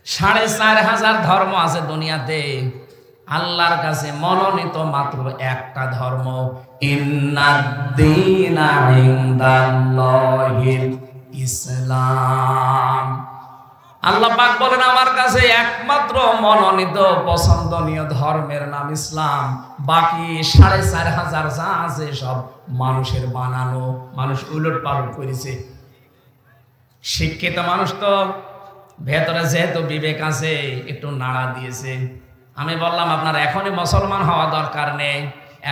4,500 ধর্ম আছে দুনিয়াতে। আল্লাহর কাছে মনোনীত মাত্র একটা ধর্ম, ইন্নাদ-দীনা ইনদাল্লাহিল ইসলাম। আল্লাহ পাক বলেন আমার কাছে একমাত্র মনোনীত পছন্দনীয় ধর্মের নাম ইসলাম। বাকি 4,500 যা আছে সব মানুষের বানানো, মানুষ উলট পালট করেছে। শিক্ষিত মানুষ তো ভেতরে যেহেতু বিবেক আছে, একটু নাড়া দিয়েছে। আমি বললাম আপনার এখনই মুসলমান হওয়া দরকার নেই,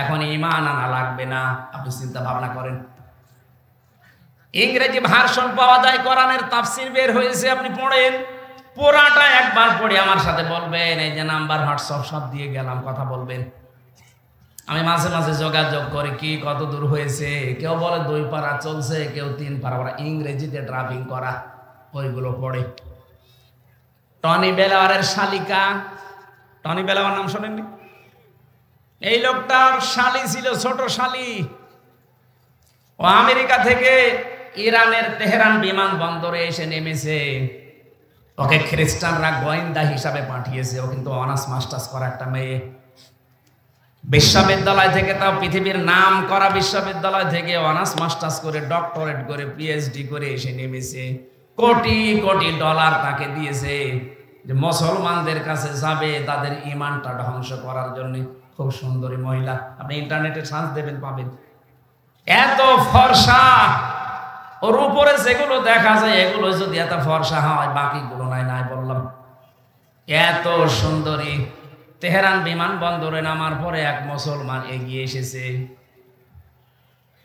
এখন ঈমান আনা লাগবে না, আপনি চিন্তা ভাবনা করেন। ইংরেজি ভার্সন পাওয়া যায়, কোরআনের তাফসীর বের হয়েছে, আপনি পড়েন। পুরাটা একবার পড়ে আমার সাথে বলবেন। এই যে নাম্বার, হোয়াটসঅ্যাপ সব দিয়ে গেলাম, কথা বলবেন। আমি মাঝে মাঝে যোগাযোগ করি, কি কত দূর হয়েছে। কেউ বলে 2 পারা চলছে, কেউ 3 পারা। ওরা ইংরেজিতে ড্রাইভিং করা, ওইগুলো পড়ে। টনি বেলাওয়ারের শালিকা, টনি বেলাওয়ার নাম শোনেননি? এই লোকটার শালি ছিল, ছোট শালি। ও আমেরিকা থেকে ইরানের তেহরান বিমানবন্দরে এসে নেমেছে। ওকে খ্রিস্টানরা গোয়েন্দা হিসাবে পাঠিয়েছে। ও কিন্তু অনার্স মাস্টার্স করা একটা মেয়ে। বিশ্ববিদ্যালয় থেকে, তাও পৃথিবীর নাম করা বিশ্ববিদ্যালয় থেকে অনার্স মাস্টার্স করে, ডক্টরেট করে, পিএইচডি করে এসে নেমেছে। কোটি কোটি ডলার তাকে দিয়েছে যে মুসলমানদের কাছে যাবে তাদের ঈমানটা ধ্বংস করার জন্য। খুব সুন্দরী মহিলা, আপনি ইন্টারনেটে সার্চ দেবেন, পাবেন। এত ফর্সা, ওর উপরে যেগুলো দেখা যায় এগুলো যদি এত ফর্সা হয়, বাকিগুলো নাই নাই বললাম। এত সুন্দরী। তেহরান বিমানবন্দরে নামার পরে এক মুসলমান এগিয়ে এসেছে।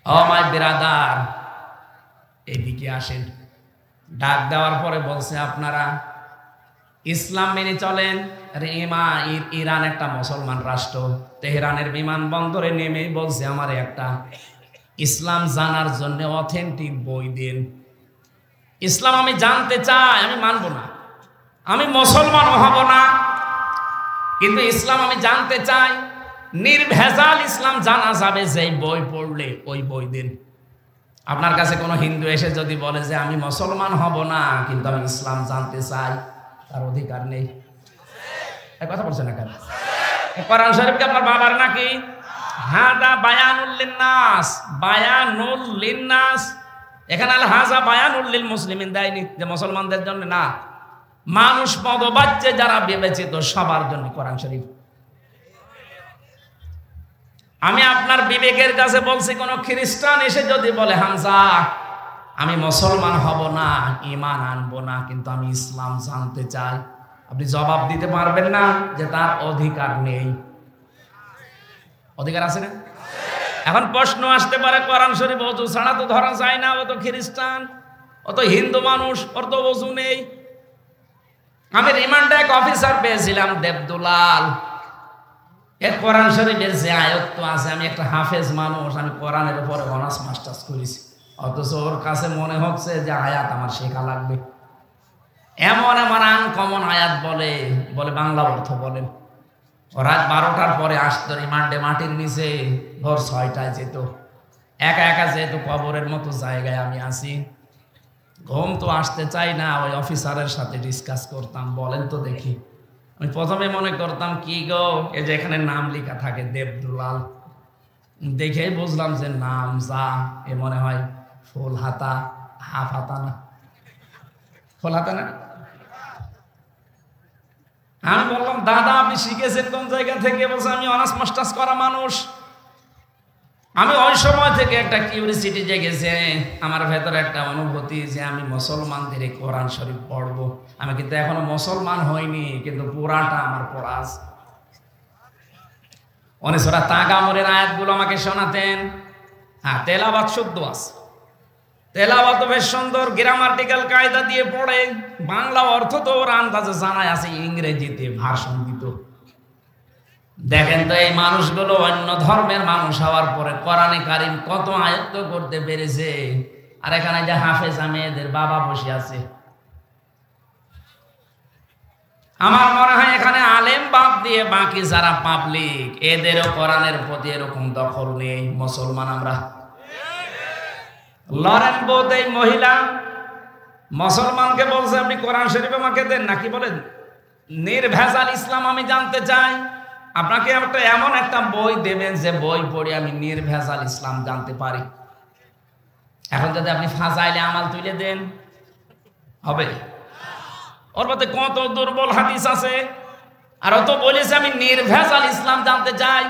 ও মাই ব্রাদার, এদিকে আসেন। ডাক দেওয়ার পরে বলছে আপনারা ইসলাম মেনে চলেন। আরে ইরান একটা মুসলমান রাষ্ট্র। তেহরানের বিমানবন্দরে নেমে বলছে আমার একটা ইসলাম জানার জন্য অথেন্টিক বই দিন। ইসলাম আমি জানতে চাই, আমি মানব না, আমি মুসলমান হব না, কিন্তু ইসলাম আমি জানতে চাই। নির্ভেজাল ইসলাম জানা যাবে যেই বই পড়লে, ওই বই দিন। আপনার কাছে কোনো হিন্দু এসে যদি বলে যে আমি মুসলমান হব না কিন্তু আমি ইসলাম জানতে চাই, তার অধিকার নেই। কথা বলছেন না কেন? কোরআন শরীফ কি আপনার বাবার নাকি? হাদা বায়ানুল লিন্নাস, বায়ানুল লিন্নাস। এখানে আল হাযা বায়ানুল লিল মুসলিমিন দেয়নি যে মুসলমানদের জন্য না, মানুষ পদবাচ্য যারা বিবেচিত সবার জন্য কোরআন শরীফ। আমি আপনার বিবেকের কাছে বলছি, কোন খ্রিস্টান এসে যদি বলে হামজা আমি মুসলমান হব না, ঈমান আনবো না, কিন্তু আমি ইসলাম জানতে চাই, আপনি জবাব দিতে পারবেন না যে তার অধিকার নেই? অধিকার আছে না? এখন প্রশ্ন আসতে পারে, কোরআন শরীফ ওযু ছাড়া তো ধরা যায় না, ও তো খ্রিস্টান, ও তো হিন্দু মানুষ, ওর তো ওযু নেই। আমি রিমান্ডে এক অফিসার পেয়েছিলাম দেবদুলাল, এর কোরআন শরীফের যে আয়াত আছে, আমি একটা হাফেজ মানুষ, আমি কোরআনের উপরে অনার্স মাস্টার্স করেছি, অথচ ওর কাছে মনে হচ্ছে যে আয়াত আমার শেখা লাগবে। এমন এমন আনকমন আয়াত বলে বাংলা অর্থ বলেন। রাত 12টার পরে আসতো রিমান্ডে, মাটির নিচে ভোর 6টায় যেত, একা একা যেহেতু কবরের মতো জায়গায় আমি আছি, ঘুম তো আসতে চাই না, ওই অফিসারের সাথে ডিসকাস করতাম, বলেন তো দেখি। আমি প্রথমে মনে করতাম কি গো, এই যে এখানে নাম লেখা থাকে দেবদুলাল, দেখেই বুঝলাম যে নাম যা, এ মনে হয় ফুল হাতা, হাফ হাতা না, ফুল হাতা না। আমি বললাম দাদা আপনি শিখেছেন কোন জায়গা থেকে? বলছে আমি অনার্স মাস্টার্স করা মানুষ। আমি ওই সময় থেকে একটা কিউরিসিটি জেগেছে আমার ভেতরে, একটা অনুভূতি যে আমি মুসলমানদের কোরআন শরীফ পড়বো। আমি কিন্তু এখনো মুসলমান হইনি, কিন্তু পুরাটা আমার পড়া আছে। অনেক সূরা তাগামুরের আয়াতগুলো আমাকে শোনাতেন, হ্যাঁ তেলাওয়াত শুদ্ধ আছে, তেলাওয়াত বেশ সুন্দর, গ্রামাটিক্যাল কায়দা দিয়ে পড়ে, বাংলা অর্থ তো ওর আন্দাজে জানাই আছে, ইংরেজিতে ভাষণ দিত। দেখেন তো এই মানুষগুলো অন্য ধর্মের মানুষ হওয়ার পরে কোরআনে কারিম কত আয়ত্ত করতে পেরেছে, আর এখানে যে হাফেজা মেয়েদের বাবা বসে আছে। আমার মনে হয় এখানে আলেম বাদ দিয়ে বাকি যারা পাবলিক, এদেরও কোরআনের প্রতি এরকম দখল নেই। মুসলমান আমরা। লরেন বোধ এই মহিলা মুসলমানকে বলছে আপনি কোরআন শরীফ আমাকে দেন, নাকি বলেন নির্ভেজাল ইসলাম আমি জানতে চাই। আপনাকে একটা এমন একটা বই দেবেন যে বই পড়ে আমি নির্ভেজাল ইসলাম জানতে পারি। এখন যদি আপনি ফাজাইলে আমাল তুলে দেন, হবে? ওর মধ্যে কত দুর্বল হাদিস আছে, আর অত বলেছে আমি নির্ভেজাল ইসলাম জানতে চাই।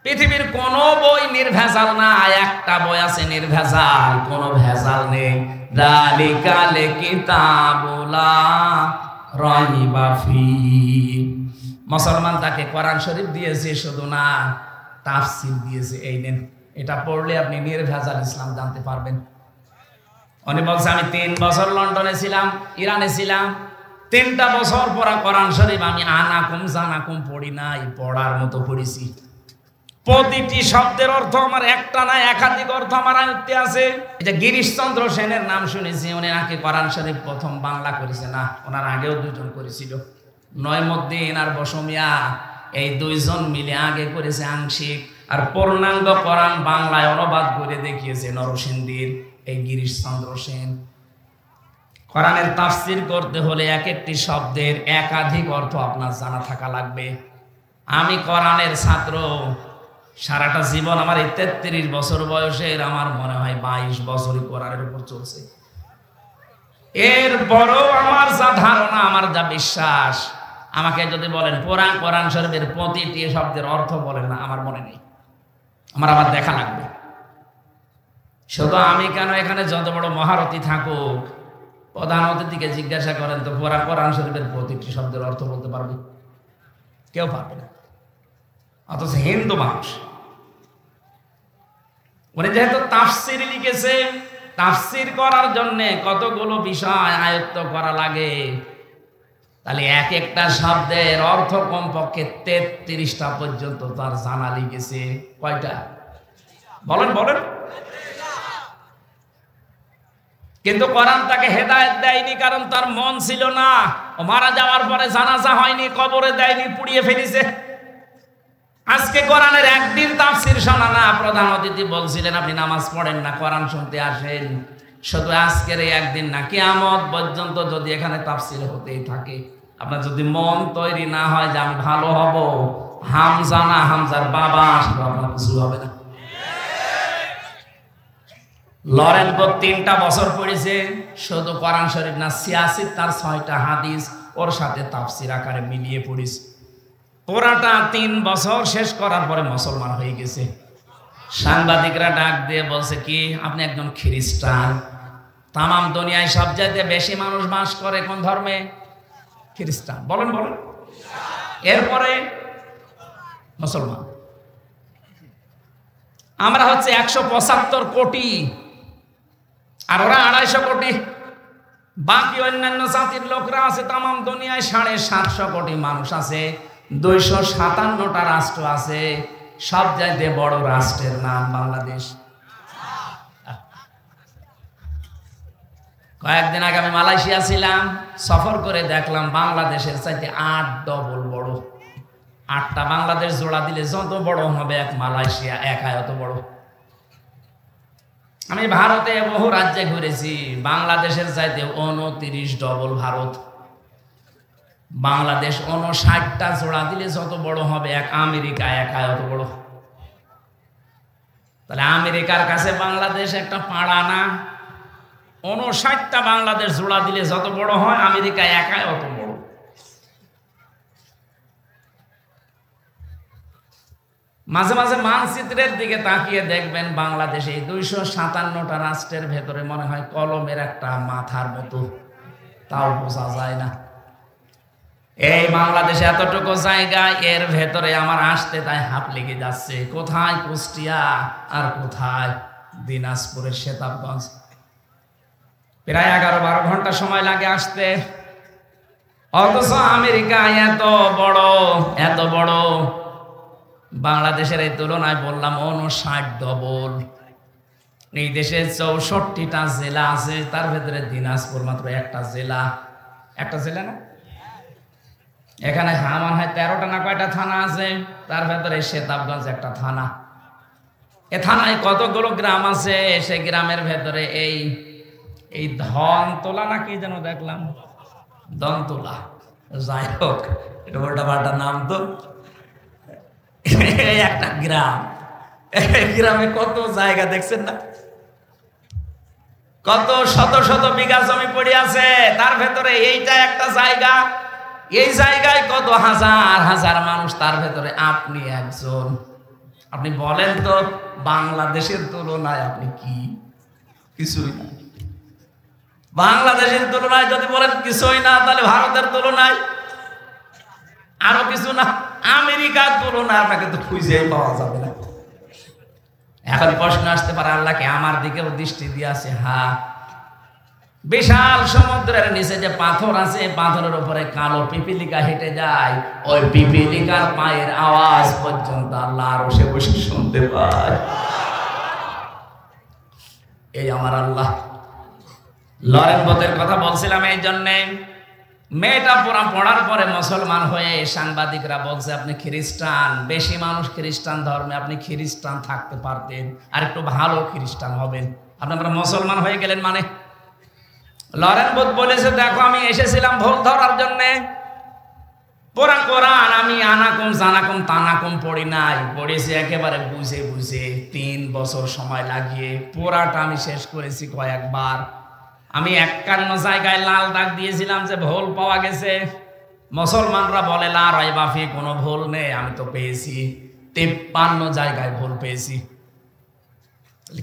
পৃথিবীর কোন বই নির্ভেজাল না, একটা বই আছে নির্ভেজাল, কোন ভেজাল নেই। যালিকাল কিতাবুলা রাইবা ফি। মুসলমান তাকে কোরআন শরীফ দিয়েছে, শুধু না তাফসীর দিয়েছে। এই নেন, এটা পড়লে আপনি নির্ভেজাল ইসলাম জানতে পারবেন। উনি বলছে আমি 3 বছর লন্ডনে ছিলাম, ইরানে ছিলাম, 3টা বছর পড়া কোরআন শরীফ আমি আনাকুম জানাকুম পড়ি নাই, পড়ার মতো পড়েছি। প্রতিটি শব্দের অর্থ আমার একটা না একাধিক অর্থ আমার আয়ত্তে আছে। এই যে গিরিশচন্দ্র সেনের নাম শুনেছি, উনি নাকি কোরআন শরীফ প্রথম বাংলা করেছে। না, ওনার আগেও 2 জন করেছিল, নয়মুদ্দিন আর বসমিয়া, এই 2 জন মিলে আগে করেছে আংশিক, আর পূর্ণাঙ্গ কোরআন বাংলায় অনুবাদ করে দেখিয়েছে নরসিংদীর এই গিরিশচন্দ্র সেন। কোরআনের তাফসীর করতে হলে এক একটি শব্দের একাধিক অর্থ আপনার জানা থাকা লাগবে। আমি কোরআনের ছাত্র, সারাটা জীবন আমার এই 33 বছর বয়সের, আমার মনে হয় 22 বছরই কোরআনের উপর চলছে। এরপরও আমার যা ধারণা, আমার যা বিশ্বাস, আমাকে যদি বলেন কোরআন শরীফের প্রতিটি শব্দের অর্থ বলেন না, আমার মনে নেই, আমার দেখা লাগবে। শুধু আমি কেন, এখানে যত বড় মহারথী থাকুক, প্রধান অতিথিকে জিজ্ঞাসা করেন তো কোরআন শরীফের প্রতিটি শব্দের অর্থ বলতে পারবে? কেউ পারবে না। অথচ হিন্দু মানুষ, উনি যেহেতু তাফসীর লিখেছে, তাফসীর করার জন্য কতগুলো বিষয় আয়ত্ত করা লাগে, তাহলে এক একটা শব্দের অর্থ কমপক্ষে 33টা পর্যন্ত তার জানা লিখেছে। কয়টা বলেন? কিন্তু কোরআন তাকে হেদায়েত দেয়নি, কারণ তার মন ছিল না। ও মারা যাওয়ার পরে জানাজা হয়নি, কবরে দেয়নি, পুড়িয়ে ফেলেছে। আজকে কোরআনের একদিন তাফসীর শোনা না। প্রধান অতিথি বলছিলেন আপনি নামাজ পড়েন না, কোরআন শুনতে আসেন। শুধু আজকের এই একদিন না, কিয়ামত পর্যন্ত যদি এখানে তাফসীর হতেই থাকে, আপনার যদি মন তৈরি না হয় যে আমি ভালো হব, হামজা না হামজার বাবা আসবে, আপনার কিছু হবে না। লরেন্স বোথ 3টা বছর পড়েছে, শুধু কোরআন শরীফ না 86 তার 6টা হাদিস ওর সাথে তাফসীর আকারে মিলিয়ে পড়েছে। পুরাটা 3 বছর শেষ করার পরে মুসলমান হয়ে গেছে। সাংবাদিকরা ডাক দিয়ে বলছে কি আপনি একজন খ্রিস্টান, তামাম দুনিয়ায় সবচাইতে বেশি মানুষ বাস করে কোন ধর্মে? খ্রিস্টান। বলেন বলেন। এরপরে মুসলমান। আমরা হচ্ছে 175 কোটি আর ওরা 250 কোটি। বাকি অন্যান্য জাতির লোকরা আছে তামাম দুনিয়ায় 750 কোটি মানুষ আছে, 257টা রাষ্ট্র আছে। সবচাইতে বড় রাষ্ট্রের নাম বাংলাদেশ। কয়েকদিন আগে আমি মালয়েশিয়া ছিলাম, সফর করে দেখলাম বাংলাদেশের চাইতে 8 ডবল বড়। 8টা বাংলাদেশ জোড়া দিলে যত বড় হবে এক মালয়েশিয়া একাই অত বড়। আমি ভারতে বহু রাজ্যে ঘুরেছি, বাংলাদেশের চাইতে 29 ডবল ভারত। বাংলাদেশ 59টা জোড়া দিলে যত বড় হবে এক আমেরিকা একাই অত বড়। তাহলে আমেরিকার কাছে বাংলাদেশ একটা পাড়া না? 59টা বাংলাদেশ জোড়া দিলে যত বড় হয় আমেরিকা একাই অত বড়। মাঝে মাঝে মানচিত্রের দিকে তাকিয়ে দেখবেন বাংলাদেশ এই 257টা রাষ্ট্রের ভেতরে মনে হয় কলমের একটা মাথার মতো, তাও বোঝা যায় না। এই বাংলাদেশে এতটুকু জায়গা, এর ভেতরে আমার আসতে তাই হাঁপ লেগে যাচ্ছে। কোথায় কুষ্টিয়া আর কোথায় দিনাজপুরের সেতাবগঞ্জ। প্রায় 11-12 ঘন্টা সময় লাগে আসতে, অথচ আমেরিকা এত বড়। বাংলাদেশের এই তুলনায় বললাম 59 ডবল। এই দেশে 64টা জেলা আছে, তার ভেতরে দিনাজপুর মাত্র একটা জেলা। একটা জেলা না, এখানে আমার হয় 13টা না কয়টা থানা আছে, তার ভেতরে সেতাবগঞ্জ একটা থানা। এ থানায় কতগুলো গ্রাম আছে, সে গ্রামের ভেতরে এই ধনতলা না কি যেন দেখলাম, দমতলা, যাই হোক এটা উল্টা পাল্টা নাম তো। একটা গ্রাম, গ্রামে কত জায়গা দেখছেন না, কত শত শত বিঘা জমি পড়ে আছে, তার ভেতরে এইটা একটা জায়গা। এই জায়গায় কত হাজার হাজার মানুষ, তার ভেতরে আপনি একজন। আপনি বলেন তো বাংলাদেশের তুলনায় আপনি কি? কিছুই না। বাংলাদেশের তুলনায় যদি বলেন কিছুই না, তাহলে ভারতের তুলনায় আরো কিছু না, আমেরিকার তুলনায় আপনাকে তো খুঁজেই পাওয়া যাবে না। এখন প্রশ্ন আসতে পারে আল্লাহকে আমার দিকেও দৃষ্টি দিয়ে আছে? হ্যাঁ, বিশাল সমুদ্রের নিচে যে পাথর আছে, পাথরের উপরে কালো পিপিলিকা হেঁটে যায়, ওই পিপিলিকার পায়ের আওয়াজ পর্যন্ত আল্লাহ আরশে বসে শুনতে পায়। এই আমার আল্লাহ। লরেন্স বোথের কথা বলছিলাম এই জন্যে, মেয়েটা পড়ার পরে মুসলমান হয়ে সাংবাদিকরা বলছে আপনি খ্রিস্টান, বেশি মানুষ খ্রিস্টান ধর্মে, আপনি খ্রিস্টান থাকতে পারতেন, আর একটু ভালো খ্রিস্টান হবেন। আপনারা মুসলমান হয়ে গেলেন মানে? লরেন্স বোথ বলেছে দেখো আমি এসেছিলাম ভুল ধরার জন্যে। পুরা কোরআন আমি আনাকুম জানাকুম তানাকুম পড়ি নাই, পড়েছি একেবারে বুঝে 3 বছর সময় লাগিয়ে পুরাটা আমি শেষ করেছি কয়েকবার। আমি 51 জায়গায় লাল দাগ দিয়েছিলাম যে ভুল পাওয়া গেছে। মুসলমানরা বলে লা রাইবা ফি, কোনো ভুল নেই। আমি তো পেয়েছি 53 জায়গায় ভুল পেয়েছি।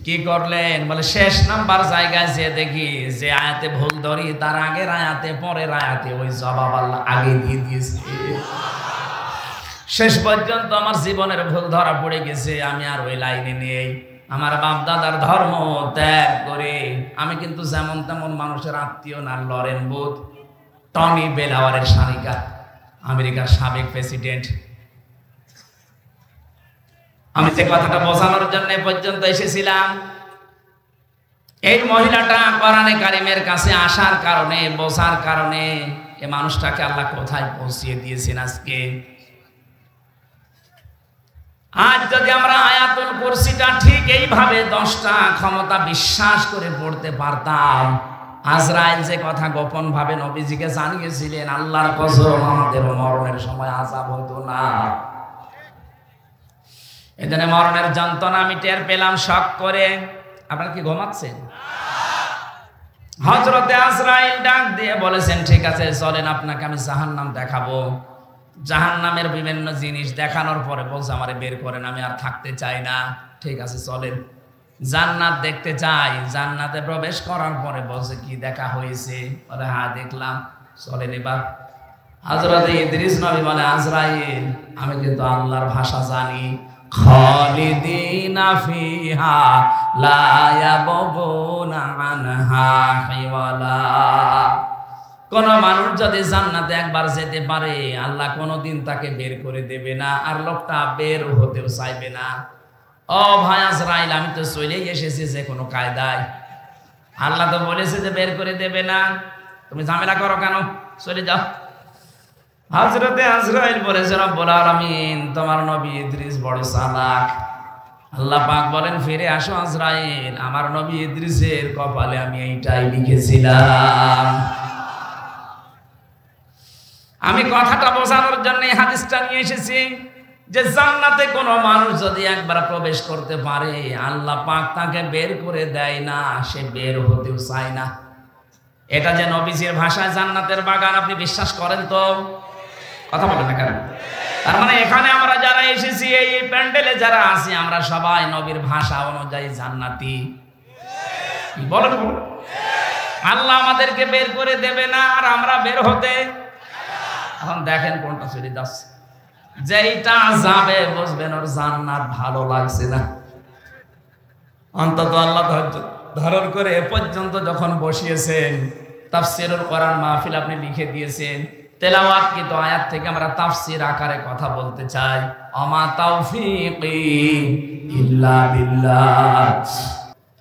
কি করলেন? বলে শেষ নাম্বার জায়গায় যে দেখি যে আয়াতে ভুল ধরি, তার আগের আয়াতে পরের আয়াতে ওই জবাব আল্লাহ আগে দিয়ে দিয়েছে। শেষ পর্যন্ত আমার জীবনের ভুল ধরা পড়ে গেছে, আমি আর ওই লাইনে নেই। আমার বাপ দাদার ধর্ম ত্যাগ করে আমি কিন্তু যেমন তেমন মানুষের আত্মীয় না। লরেন্স বোথ টনি বেলাওয়ারের শালিকা, আমেরিকার সাবেক প্রেসিডেন্ট। আমি যে কথাটা বোঝানোর জন্য পর্যন্ত এসেছিলাম, এই মহিলাটা কোরআনে কারিমের কাছে আসার কারণে, বোঝার কারণে এই মানুষটাকে আল্লাহ কোথায় পৌঁছিয়ে দিয়েছেন আজকে। আজ যদি আমরা আয়াতুল কুরসিটা ঠিক এইভাবে 10টা ক্ষমতা বিশ্বাস করে পড়তে পারতাম, আজরাইল যে কথা গোপন ভাবে নবীজিকে জানিয়েছিলেন, আল্লাহর কসম আমাদের মরণের সময় আযাব হতো না। এজন্য মরণের যন্ত্রণা আমি টের পেলাম শক করে। আপনারা কি ঘুমাচ্ছেন? হযরতে আজরাইল ডাক দিয়ে বলেছেন, ঠিক আছে চলেন আপনাকে আমি জাহান্নাম দেখাবো। জাহান্নামের বিভিন্ন জিনিস দেখানোর পরে বলছে আমারে বের করেন, আমি আর থাকতে চাই না। ঠিক আছে চলেন। জান্নাত দেখতে চাই। জান্নাতে প্রবেশ করার পরে বলছে কি দেখা হয়েছে? বলে হ্যাঁ দেখলাম। চলেন এবার। হযরতে ইদ্রিস নবী বলে, আজরাইল আমি কিন্তু আল্লাহর ভাষা জানি। খালিদিনা ফিহা লা ইয়াবগুনা আনহা হিওয়ালা। কোন মানুষ যদি জান্নাতে একবার যেতে পারে আল্লাহ কোনোদিন তাকে বের করে দেবে না, আর লোকটা বের হতেও চাইবে না। ও ভাই আজরাইল, আমি তো চলেই এসেছি যে কোনো কায়দায়। আল্লাহ তো বলেছে যে বের করে দেবে না, তুমি ঝামেলা করো কেন? চলে যাও। হযরতে আজরাইল বলেছে, রব্বুল আলামিন তোমার নবী ইদ্রিস বড় চালাক। আল্লাহ পাক বলেন, ফিরে আসো আজরাইল, আমার নবী ইদ্রিসের কপালে আমি এইটাই লিখেছিলাম। আমি কথাটা বোঝানোর জন্য এই হাদিসটা নিয়ে এসেছি যে জান্নাতে কোনো মানুষ যদি একবার প্রবেশ করতে পারে আল্লাহ পাক তাকে বের করে দেয় না, সে বের হতেও চায় না। এটা যে নবীজির ভাষায় জান্নাতের বাগান, আপনি বিশ্বাস করেন তো? কথা বলেন না কেন? তার মানে এখানে আমরা যারা এসেছি, এই প্যান্ডেলে যারা আছি, আমরা সবাই নবীর ভাষা অনুযায়ী জান্নাতি। বলেন আল্লাহ আমাদেরকে বের করে দেবে না, আর আমরা বের হতে। এখন দেখেন কোনটা চলে যাচ্ছে। যেইটা যাবে বুঝবেন ওর জান্নাত ভালো লাগছে না। অন্তত আল্লাহ ধারণ করে এ পর্যন্ত যখন বসিয়েছেন, তাফসীরুল কোরআন মাহফিল আপনি লিখে দিয়েছেন, তেলাওয়াতকৃত আয়াত থেকে আমরা তাফসীর আকারে কথা বলতে চাই। আমা তাওফীকি ইল্লা বিল্লাহ।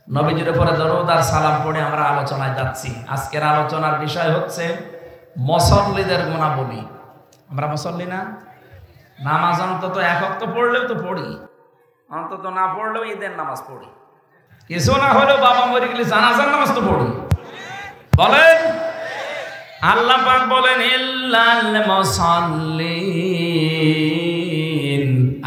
নবীজির উপরে দরুদ আর সালাম পড়ে আমরা আলোচনায় যাচ্ছি। আজকের আলোচনার বিষয় হচ্ছে মুসল্লিদের গুণাবলী। আমরা মুসল্লি না? নামাজ অন্তত এক ওয়াক্ত পড়লেও তো পড়ি, অন্তত না পড়লেও ঈদের নামাজ পড়ি, কিছু না হলেও বাবা মরে গেলে জানাজার নামাজ তো পড়ি। বলেন আল্লাহ পাক বলেন, ইল্লাল মুসাল্লিন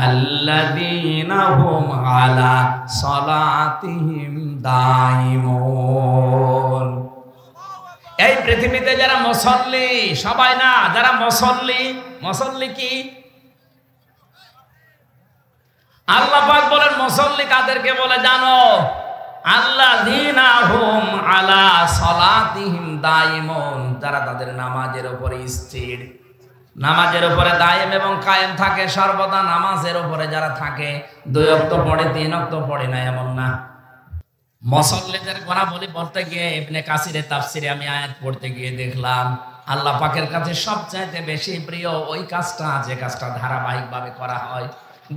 আল্লাযীনা হুম আলা সালাতিহিম দাইমুন। এই পৃথিবীতে যারা মুসল্লি, সবাই না, যারা মুসল্লি। মুসল্লি কি? আল্লাহ পাক বলেন মুসল্লি কাদেরকে বলে জানো? আল্লাযীনা হুম আলা সালাতিহিম দাইমুন, যারা তাদের নামাজের উপরে স্থির, নামাজের উপরে দায়েম এবং কায়েম থাকে, সর্বদা নামাজের উপরে যারা থাকে। 2 ওয়াক্ত পড়ে, 3 ওয়াক্ত পড়ে না এমন না। মুসল্লিদের গুণাবলী বলতে গিয়ে ইবনে কাসিরের তাফসিরে আমি আয়াত পড়তে গিয়ে দেখলাম আল্লাহ পাকের কাছে সবচাইতে বেশি প্রিয় ওই কাজটা যে কাজটা ধারাবাহিকভাবে করা হয়।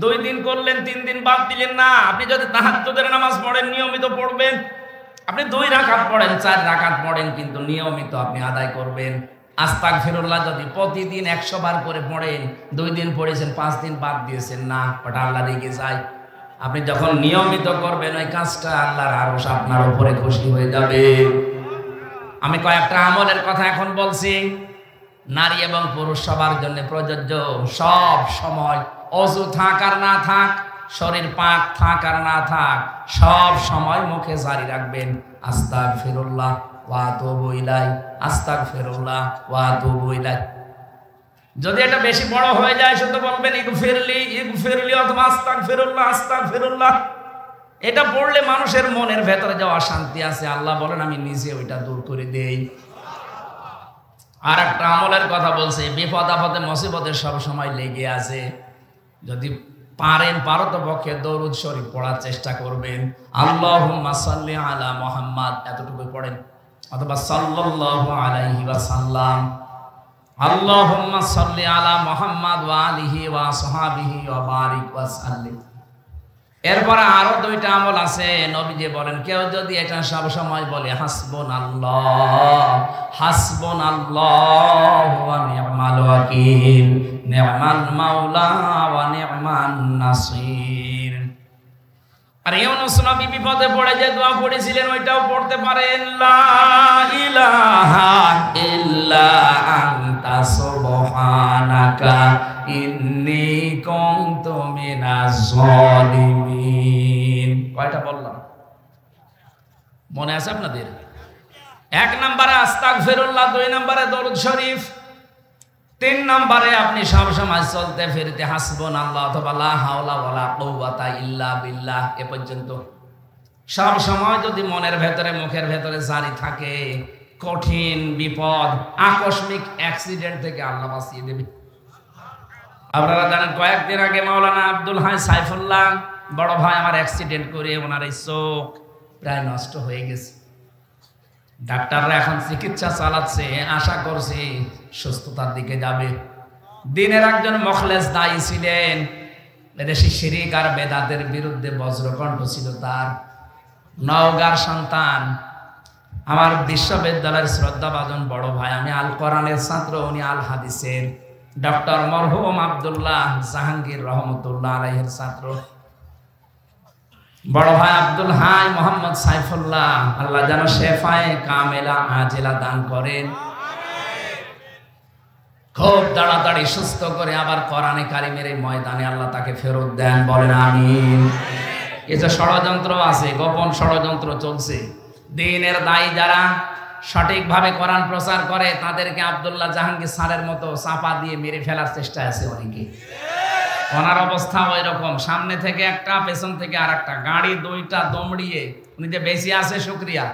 2 দিন করলেন, 3 দিন বাদ দিলেন না। আপনি যদি তাহাজ্জুদের নামাজ পড়েন, নিয়মিত পড়বেন। আপনি 2 রাকাত পড়েন, 4 রাকাত পড়েন, কিন্তু নিয়মিত আপনি আদায় করবেন। আস্তাগফিরুল্লাহ যদি প্রতিদিন 100 বার করে পড়েন, 2 দিন পড়েছেন, 5 দিন বাদ দিয়েছেন না, ওটা আল্লাহ রেগে যায়। আপনি যখন নিয়মিত করবেন ওই কাজটা, আল্লাহর আরশ আপনার উপরে খুশি হয়ে যাবে। আমি কয়েকটা আমলের কথা এখন বলছি, নারী এবং পুরুষ সবার জন্য প্রযোজ্য। সব সময় অজু থাক আর না থাক, শরীর পাক থাক আর না থাক, সব সময় মুখে জারি রাখবেন আস্তাগফিরুল্লাহ ওয়া আতুবু ইলাইহি, আস্তাগফিরুল্লাহ ওয়া আতুবু ইলাইহি। যদি এটা বেশি বড় হয়ে যায় শুধু বলবেন ইগফিরলি ইগফিরলি অথবা আস্তাগফিরুল্লাহ আস্তাগফিরুল্লাহ। এটা পড়লে মানুষের মনের ভেতরে যে অশান্তি আছে, আল্লাহ বলেন আমি নিজে ওইটা দূর করে দেই। আর একটা আমলের কথা বলছে, বিপদ আপদে মুসিবতে সব সময় লেগে আছে। যদি পারো তো পক্ষে দরুদ শরীফ পড়ার চেষ্টা করবেন। আল্লাহুম্মা সাল্লি আলা মুহাম্মাদ এতটুকু পড়েন, অথবা সাল্লাল্লাহু আলাইহি ওয়াসাল্লাম। আল্লাহুম্মা সাল্লি আলা মুহাম্মাদ ওয়া আলিহি ওয়া আসহাবিহি ওয়া বারিক ওয়া সাল্লিম। এরপর আরো 2টা আমল আছে। নবীজি বলেন কেউ যদি এটা সব সময় বলে হাসবুনাল্লাহ হাসবুনাল্লাহু ওয়া নি'মাল ওয়াকিল, নি'মাল মাওলা ওয়া নি'মান নাসির। আর ইউনূস নবী বিপদে পড়ে যে দোয়া পড়েছিলেন ওইটাও পড়তে পারেন, লা ইলাহা ইল্লা আনতা সুবহানাকা ইন্নী কুনতু মিনাজ জালিমিন। কয়টা বললাম? মনে আছে আপনাদের? 1 নম্বরে আস্তাগফিরুল্লাহ, 2 নম্বরে দরুদ শরীফ, 3 নম্বরে আপনি সব সময় চলতে ফিরতে হাসবুনাল্লাহ অথবা লা হাওলা ওয়ালা কুওয়াতা ইল্লা বিল্লাহ এ পর্যন্ত সব সময় যদি মনের ভেতরে মুখের ভেতরে জারি থাকে, কঠিন বিপদ আকস্মিক অ্যাক্সিডেন্ট থেকে আল্লাহ বাঁচিয়ে দেবে। আপনারা জানেন কয়েকদিন আগে মাওলানা আব্দুল হাই সাইফুল্লাহ বড় ভাই আমার অ্যাক্সিডেন্ট করে ওনার এই চোখ প্রায় নষ্ট হয়ে গেছে। ডাক্তাররা এখন চিকিৎসা চালাচ্ছে, আশা করছে সুস্থতার দিকে যাবে। দিনের একজন মুখলেস দায়ী ছিলেন, এদেশে শিরিক আর বেদাতের বিরুদ্ধে বজ্রকণ্ঠ ছিল তার। নওগাঁর সন্তান, আমার বিশ্ববিদ্যালয়ের শ্রদ্ধাভাজন বড় ভাই, আমি আল কোরআনের ছাত্র, উনি আল হাদিসের ডক্টর মরহুম আব্দুল্লাহ জাহাঙ্গীর রহমতুল্লাহ আলাইহির ছাত্র। বড় ভাই আব্দুল হাই মোহাম্মদ সাইফুল্লাহ, আল্লাহ যেন শেফায়ে কামেলা আজেলা দান করেন, খুব তাড়াতাড়ি সুস্থ করে আবার কোরআনে কারিমের এই ময়দানে আল্লাহ তাকে ফেরত দেন, বলেন আমিন। এই যে ষড়যন্ত্র আছে, গোপন ষড়যন্ত্র চলছে, দ্বীনের দায়ী যারা সঠিকভাবে কোরআন প্রচার করে তাদেরকে আব্দুল্লাহ জাহাঙ্গীর স্যারের মতো চাপা দিয়ে মেরে ফেলার চেষ্টা আছে অনেকে। ওনার অবস্থা ওই রকম, সামনে থেকে একটা পেছন থেকে আর একটা, গাড়ি 2টা দমড়িয়ে উনি যে বেশি আছে শুকরিয়া।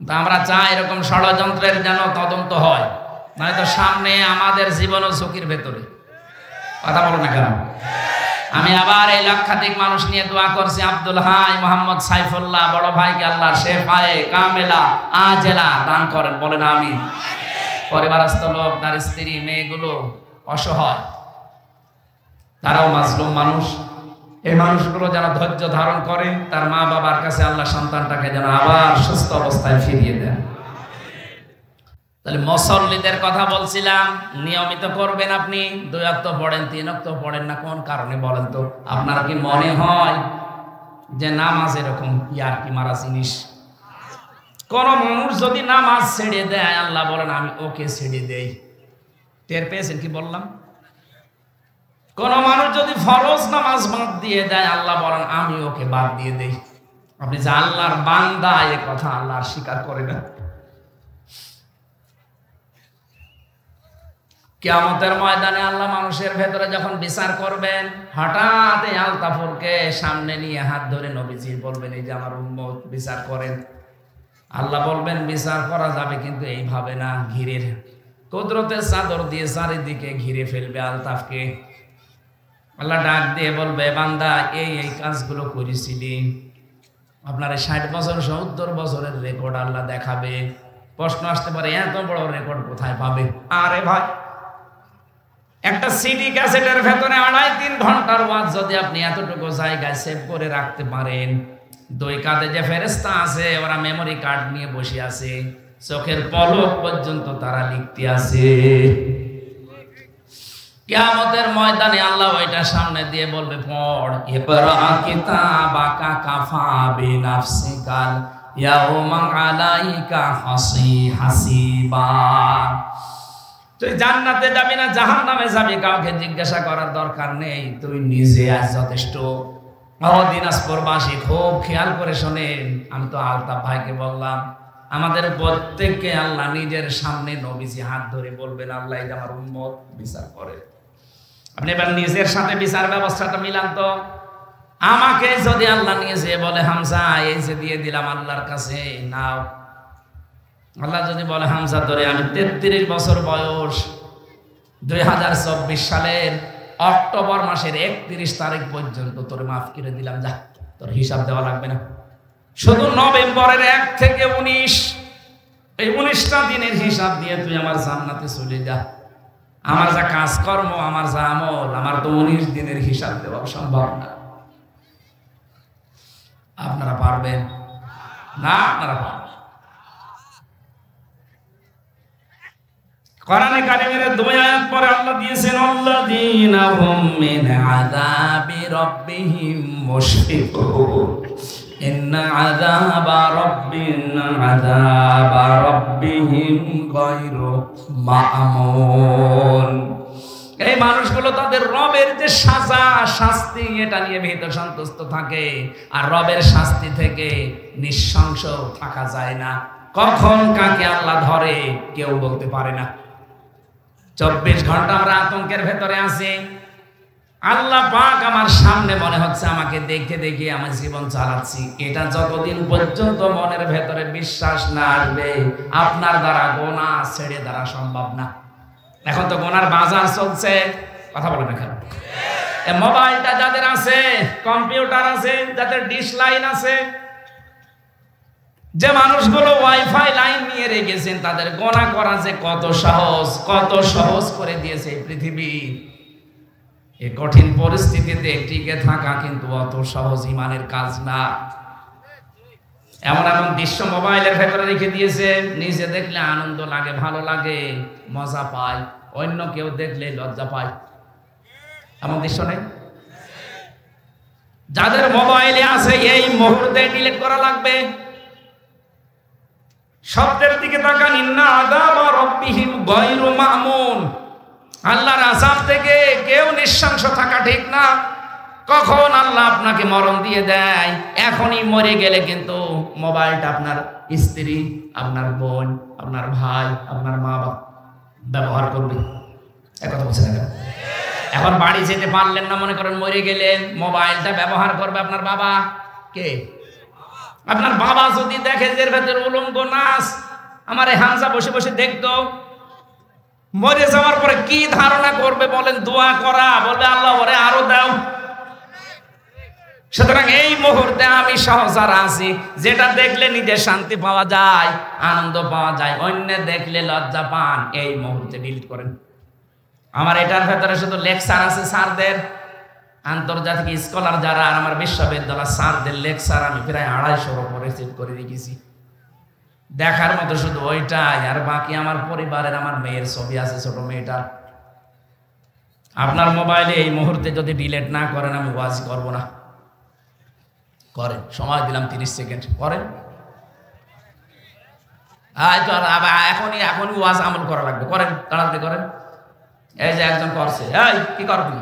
তো আমরা চাই এরকম ষড়যন্ত্রের যেন তদন্ত হয়, নয়তো সামনে আমাদের জীবনও ঝুঁকির ভেতরে। কথা বলো না কেন? আমি আবার এই লক্ষাধিক মানুষ নিয়ে দোয়া করছি, আব্দুল হাই মোহাম্মদ সাইফুল্লাহ বড় ভাইকে আল্লাহ শেফায়ে কামেলা আজেলা দান করেন, বলেন আমিন। পরিবারস্থ লোক, তার স্ত্রী, মেয়েগুলো অসহায়, তারাও মাজলুম মানুষ। এই মানুষগুলো যেন ধৈর্য ধারণ করে, তার মা বাবার কাছে আল্লাহ সন্তানটাকে যেন আবার সুস্থ অবস্থায় ফিরিয়ে দেন। তাহলে মুসল্লিদের কথা বলছিলাম, নিয়মিত করবেন আপনি, 2 ওয়াক্ত পড়েন, 3 ওয়াক্ত পড়েন না, কোন কারণে বলেন তো? আপনার কি মনে হয় যে নামাজ এরকম ইয়ারকি মারা জিনিস? কোন মানুষ যদি নামাজ ছেড়ে দেয়, আল্লাহ বলেন আমি ওকে ছেড়ে দেই। টের পেয়েছেন কি বললাম? কোন মানুষ যদি ফরজ নামাজ বাদ দিয়ে দেয়, আল্লাহ বলেন আমি ওকে বাদ দিয়ে দেই। আপনি যে আল্লাহর বান্দা, এ কথা আল্লাহ স্বীকার করে না। কিয়ামতের ময়দানে আল্লাহ মানুষের ভেতরে যখন বিচার করবেন, হঠাৎ এই আলতাফুরকে সামনে নিয়ে হাত ধরে নবীজি বলবেন, এই যে আমার উম্মত বিচার করেন। আল্লাহ বলবেন বিচার করা যাবে, কিন্তু এইভাবে না, ঘিরের কুদরতের চাদর দিয়ে চারিদিকে ঘিরে ফেলবে আলতাফকে। আল্লাহ ডাক দিয়ে বলবে, বান্দা এই এই কাজগুলো করেছিলি। আপনার 60 বছর 70 বছরের রেকর্ড আল্লাহ দেখাবে। প্রশ্ন আসতে পারে, এত বড় রেকর্ড কোথায় পাবে? আরে ভাই, একটা সিডি ক্যাসেটের ভেতরে 2.5-3 ঘন্টার ওয়াজ যদি আপনি এতটুকু জায়গায় সেভ করে রাখতে পারেন, 2 কাঁধে যে ফেরেশতা আছে ওরা মেমোরি কার্ড নিয়ে বসে আছে, চোখের পলক পর্যন্ত তারা লিখতে আছে। কিয়ামতের ময়দানে আল্লাহ ওইটা সামনে দিয়ে বলবে, পড়, ইকরা কিতাবাকা কাফা বিনাফসিকাল ইয়াউমা আলাইকা হাসিবা। তুই জান্নাতে যাবি না জাহান্নামে যাবি, কাউকে জিজ্ঞাসা করার দরকার নেই, তুই নিজে আজ যথেষ্ট। দিনাজপুরবাসী খুব খেয়াল করে শোনেন, আমি তো আলতাফ ভাইকে বললাম, আমাদের প্রত্যেককে আল্লাহ নিজের সামনে নবীজি হাত ধরে বলবেন, আল্লাহ এই যে আমার উম্মত বিচার করে। আপনি এবার নিজের সাথে বিচার ব্যবস্থাটা মিলান তো। আমাকে যদি আল্লাহ নিয়ে যে বলে, হামজা এই যে দিয়ে দিলাম আল্লাহর কাছে নাও, আল্লাহ যদি বলে, হামজা ধরে আমি 33 বছর বয়স, 2024 সালের অক্টোবর মাসের 31 তারিখ পর্যন্ত তোর মাফ করে দিলাম, যা, তোর হিসাব দেওয়া লাগবে না। শুধু নভেম্বরের 1 থেকে 19, এই 19টা দিনের হিসাব দিয়ে তুই আমার জান্নাতে চলে যা। আমার যা কাজকর্ম, আমার যা আমল, আমার তো 19 দিনের হিসাব দেওয়া সম্ভব না। আপনারা পারবেন না? আপনারা পারবেন? কোরআনে কারিমের 2 আয়াত পরে আল্লাহ দিয়েছেন, আল্লাযীনা হুম মিন আযাবি রাব্বিহিম মুশফিকুন, ইন্না আযাবা রাব্বিহিম গায়রু মা'মুন। এই মানুষগুলো তাদের রবের যে সাজা শাস্তি এটা নিয়ে ভীত সন্তুষ্ট থাকে, আর রবের শাস্তি থেকে নিঃশংস থাকা যায় না। কখন কাকে আল্লাহ ধরে কেউ বলতে পারে না। 24 ঘন্টা আমরা আতঙ্কের ভেতরে আছি। আল্লাহ পাক আমার সামনে মনে হচ্ছে আমাকে দেখে দেখে আমার জীবন চালাচ্ছি। এটা যতদিন পর্যন্ত মনের ভেতরে বিশ্বাস না আসবে, আপনার দ্বারা গোনা ছেড়ে দ্বারা সম্ভব না। এখন তো গোনার বাজার চলছে, কথা বলেন না কেন? মোবাইলটা যাদের আছে, কম্পিউটার আছে, যাদের ডিশ লাইন আছে, যে মানুষগুলো ওয়াইফাই লাইন নিয়ে রেখেছেন, তাদের গোনা করা যে কত সহজ করে দিয়েছে এই পৃথিবী। এই কঠিন পরিস্থিতিতে টিকে থাকা কিন্তু অত সহজ ইমানের কাজ না। এমন এমন দৃশ্য মোবাইলের ভেতরে রেখে দিয়েছে, নিজে দেখলে আনন্দ লাগে, ভালো লাগে, মজা পায়, অন্য কেউ দেখলে লজ্জা পায়। এমন দৃশ্য নেই? যাদের মোবাইলে আছে এই মুহূর্তে ডিলিট করা লাগবে। শব্দের দিকে তাকান, ইন্না আযাবা রাব্বিহিম গায়রু মা'মুন। আল্লাহর আযাব থেকে কেউ নিঃশংস থাকা ঠিক না। কখন আল্লাহ আপনাকে মরণ দিয়ে দেয়, এখনই মরে গেলে কিন্তু মোবাইলটা আপনার স্ত্রী, আপনার বোন, আপনার ভাই, আপনার মা বাবা ব্যবহার করবে। একথা বলছেন না? এখন বাড়ি যেতে পারলেন না, মনে করেন মরে গেলেন, মোবাইলটা ব্যবহার করবে আপনার বাবা। কে? আপনার বাবা যদি দেখে যে এর ভেতরে উলঙ্গ নাচ, আমার এই হামজা বসে বসে দেখতো, মরে যাওয়ার পরে কি ধারণা করবে বলেন? দোয়া করা, বলবে আল্লাহ ওরে আরো দাও। সুতরাং এই মুহূর্তে আমি সহজার আছি, যেটা দেখলে নিজে শান্তি পাওয়া যায়, আনন্দ পাওয়া যায়, অন্য দেখলে লজ্জা পান, এই মুহূর্তে ডিলিট করেন। আমার এটার ভেতরে শুধু লেকচার আছে স্যারদের, আন্তর্জাতিক স্কলার যারা, আর আমার বিশ্ববিদ্যালয় স্যারদের লেকচার আমি প্রায় 250 উপরে রিসিভ করে রেখেছি। দেখার মতো শুধু ওইটাই, আর বাকি আমার পরিবারের, আমার মেয়ের ছবি আছে, ছোট মেয়েটার। আপনার মোবাইলে এই মুহূর্তে যদি ডিলিট না করেন, আমি ওয়াজ করব না। করেন, সময় দিলাম 30 সেকেন্ড, করেন। এখনই ওয়াজ আমল করা লাগবে, করেন, তাড়াতাড়ি করেন। এই যে একজন করছে, এই কি করবি?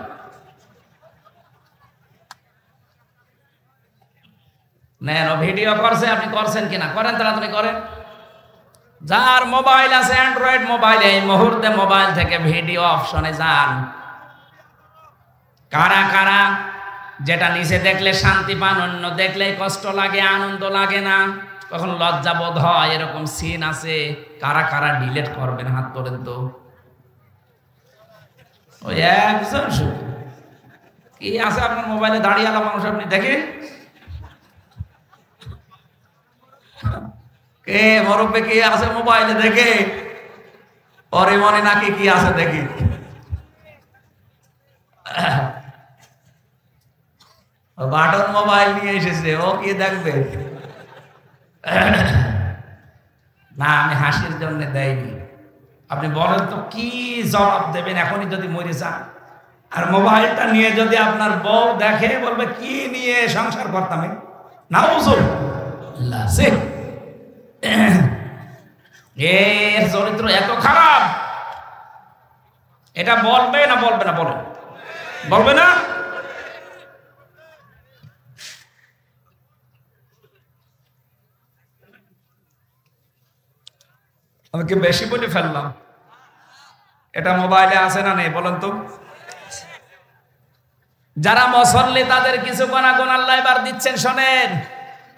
নেন, ভিডিও করছে, আপনি করছেন কিনা? করেন, তাড়াতাড়ি করেন। যার মোবাইল আছে অ্যান্ড্রয়েড মোবাইল, এই মুহূর্তে মোবাইল থেকে ভিডিও অপশনে যান। কারা কারা যেটা নিচে দেখলে শান্তি পান, অন্য দেখলে কষ্ট লাগে, আনন্দ লাগে না, কখন লজ্জা বোধ হয়, এরকম সিন আছে? কারা কারা ডিলিট করবেন? হাত তোলেন তো। ওই একজন শুধু। কি আছে আপনার মোবাইলে? দাঁড়িয়ে মানুষ আপনি দেখেন? কে মরব্বে কি আছে মোবাইলে? দেখে পরে মনে নাকি কি আছে দেখি। বাটন মোবাইল নিয়ে এসেছে, ও কি দেখবে? না, আমি হাসির জন্য দেয়নি। আপনি বলেন তো কি জবাব দেবেন এখনই যদি মরে যান? আর মোবাইলটা নিয়ে যদি আপনার বউ দেখে, বলবে কি নিয়ে সংসার করতাম? নাউজুবিল্লাহ, এর চরিত্র এত খারাপ, এটা বলবে না? বলবে না? বলেন, বলবে না? আমি কি বেশি বলে ফেললাম? এটা মোবাইলে আছে না নেই বলেন তো? যারা মুসল্লি তাদের কিছু গুনাহ আল্লাহ এবার দিচ্ছেন, শোনেন।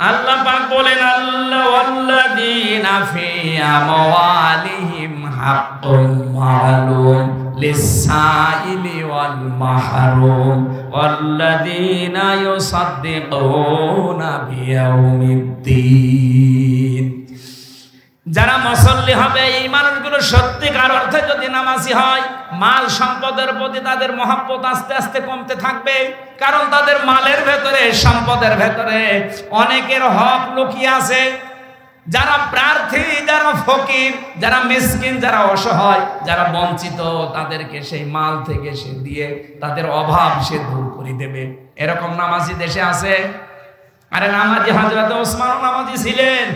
আল্লাহ পাক বলেন, আল্লাহ ওয়াল্লাযীনা ফি আমওয়ালিহিম হাক্কুন মা'লুম লিস-সাইলি ওয়াল মাহরুম ওয়াল্লাযীনা ইউসাদ্দিকুনা বিয়াউমিদ্দিন। যারা মুসল্লি হবে, এই মানুষগুলো সত্যিকার অর্থে যদি নামাজি হয়, মাল সম্পদের প্রতি তাদের মহব্বত আস্তে আস্তে কমতে থাকবে। কারণ তাদের মালের ভেতরে, সম্পদের ভেতরে অনেকের হক লুকিয়ে আছে। যারা প্রার্থী, যারা ফকির, যারা মিসকিন, যারা অসহায়, যারা বঞ্চিত, তাদেরকে সেই মাল থেকে সে দিয়ে তাদের অভাব সে দূর করে দেবে। এরকম নামাজি দেশে আছে। আরে নামাজি হযরত ওসমানও নামাজি ছিলেন।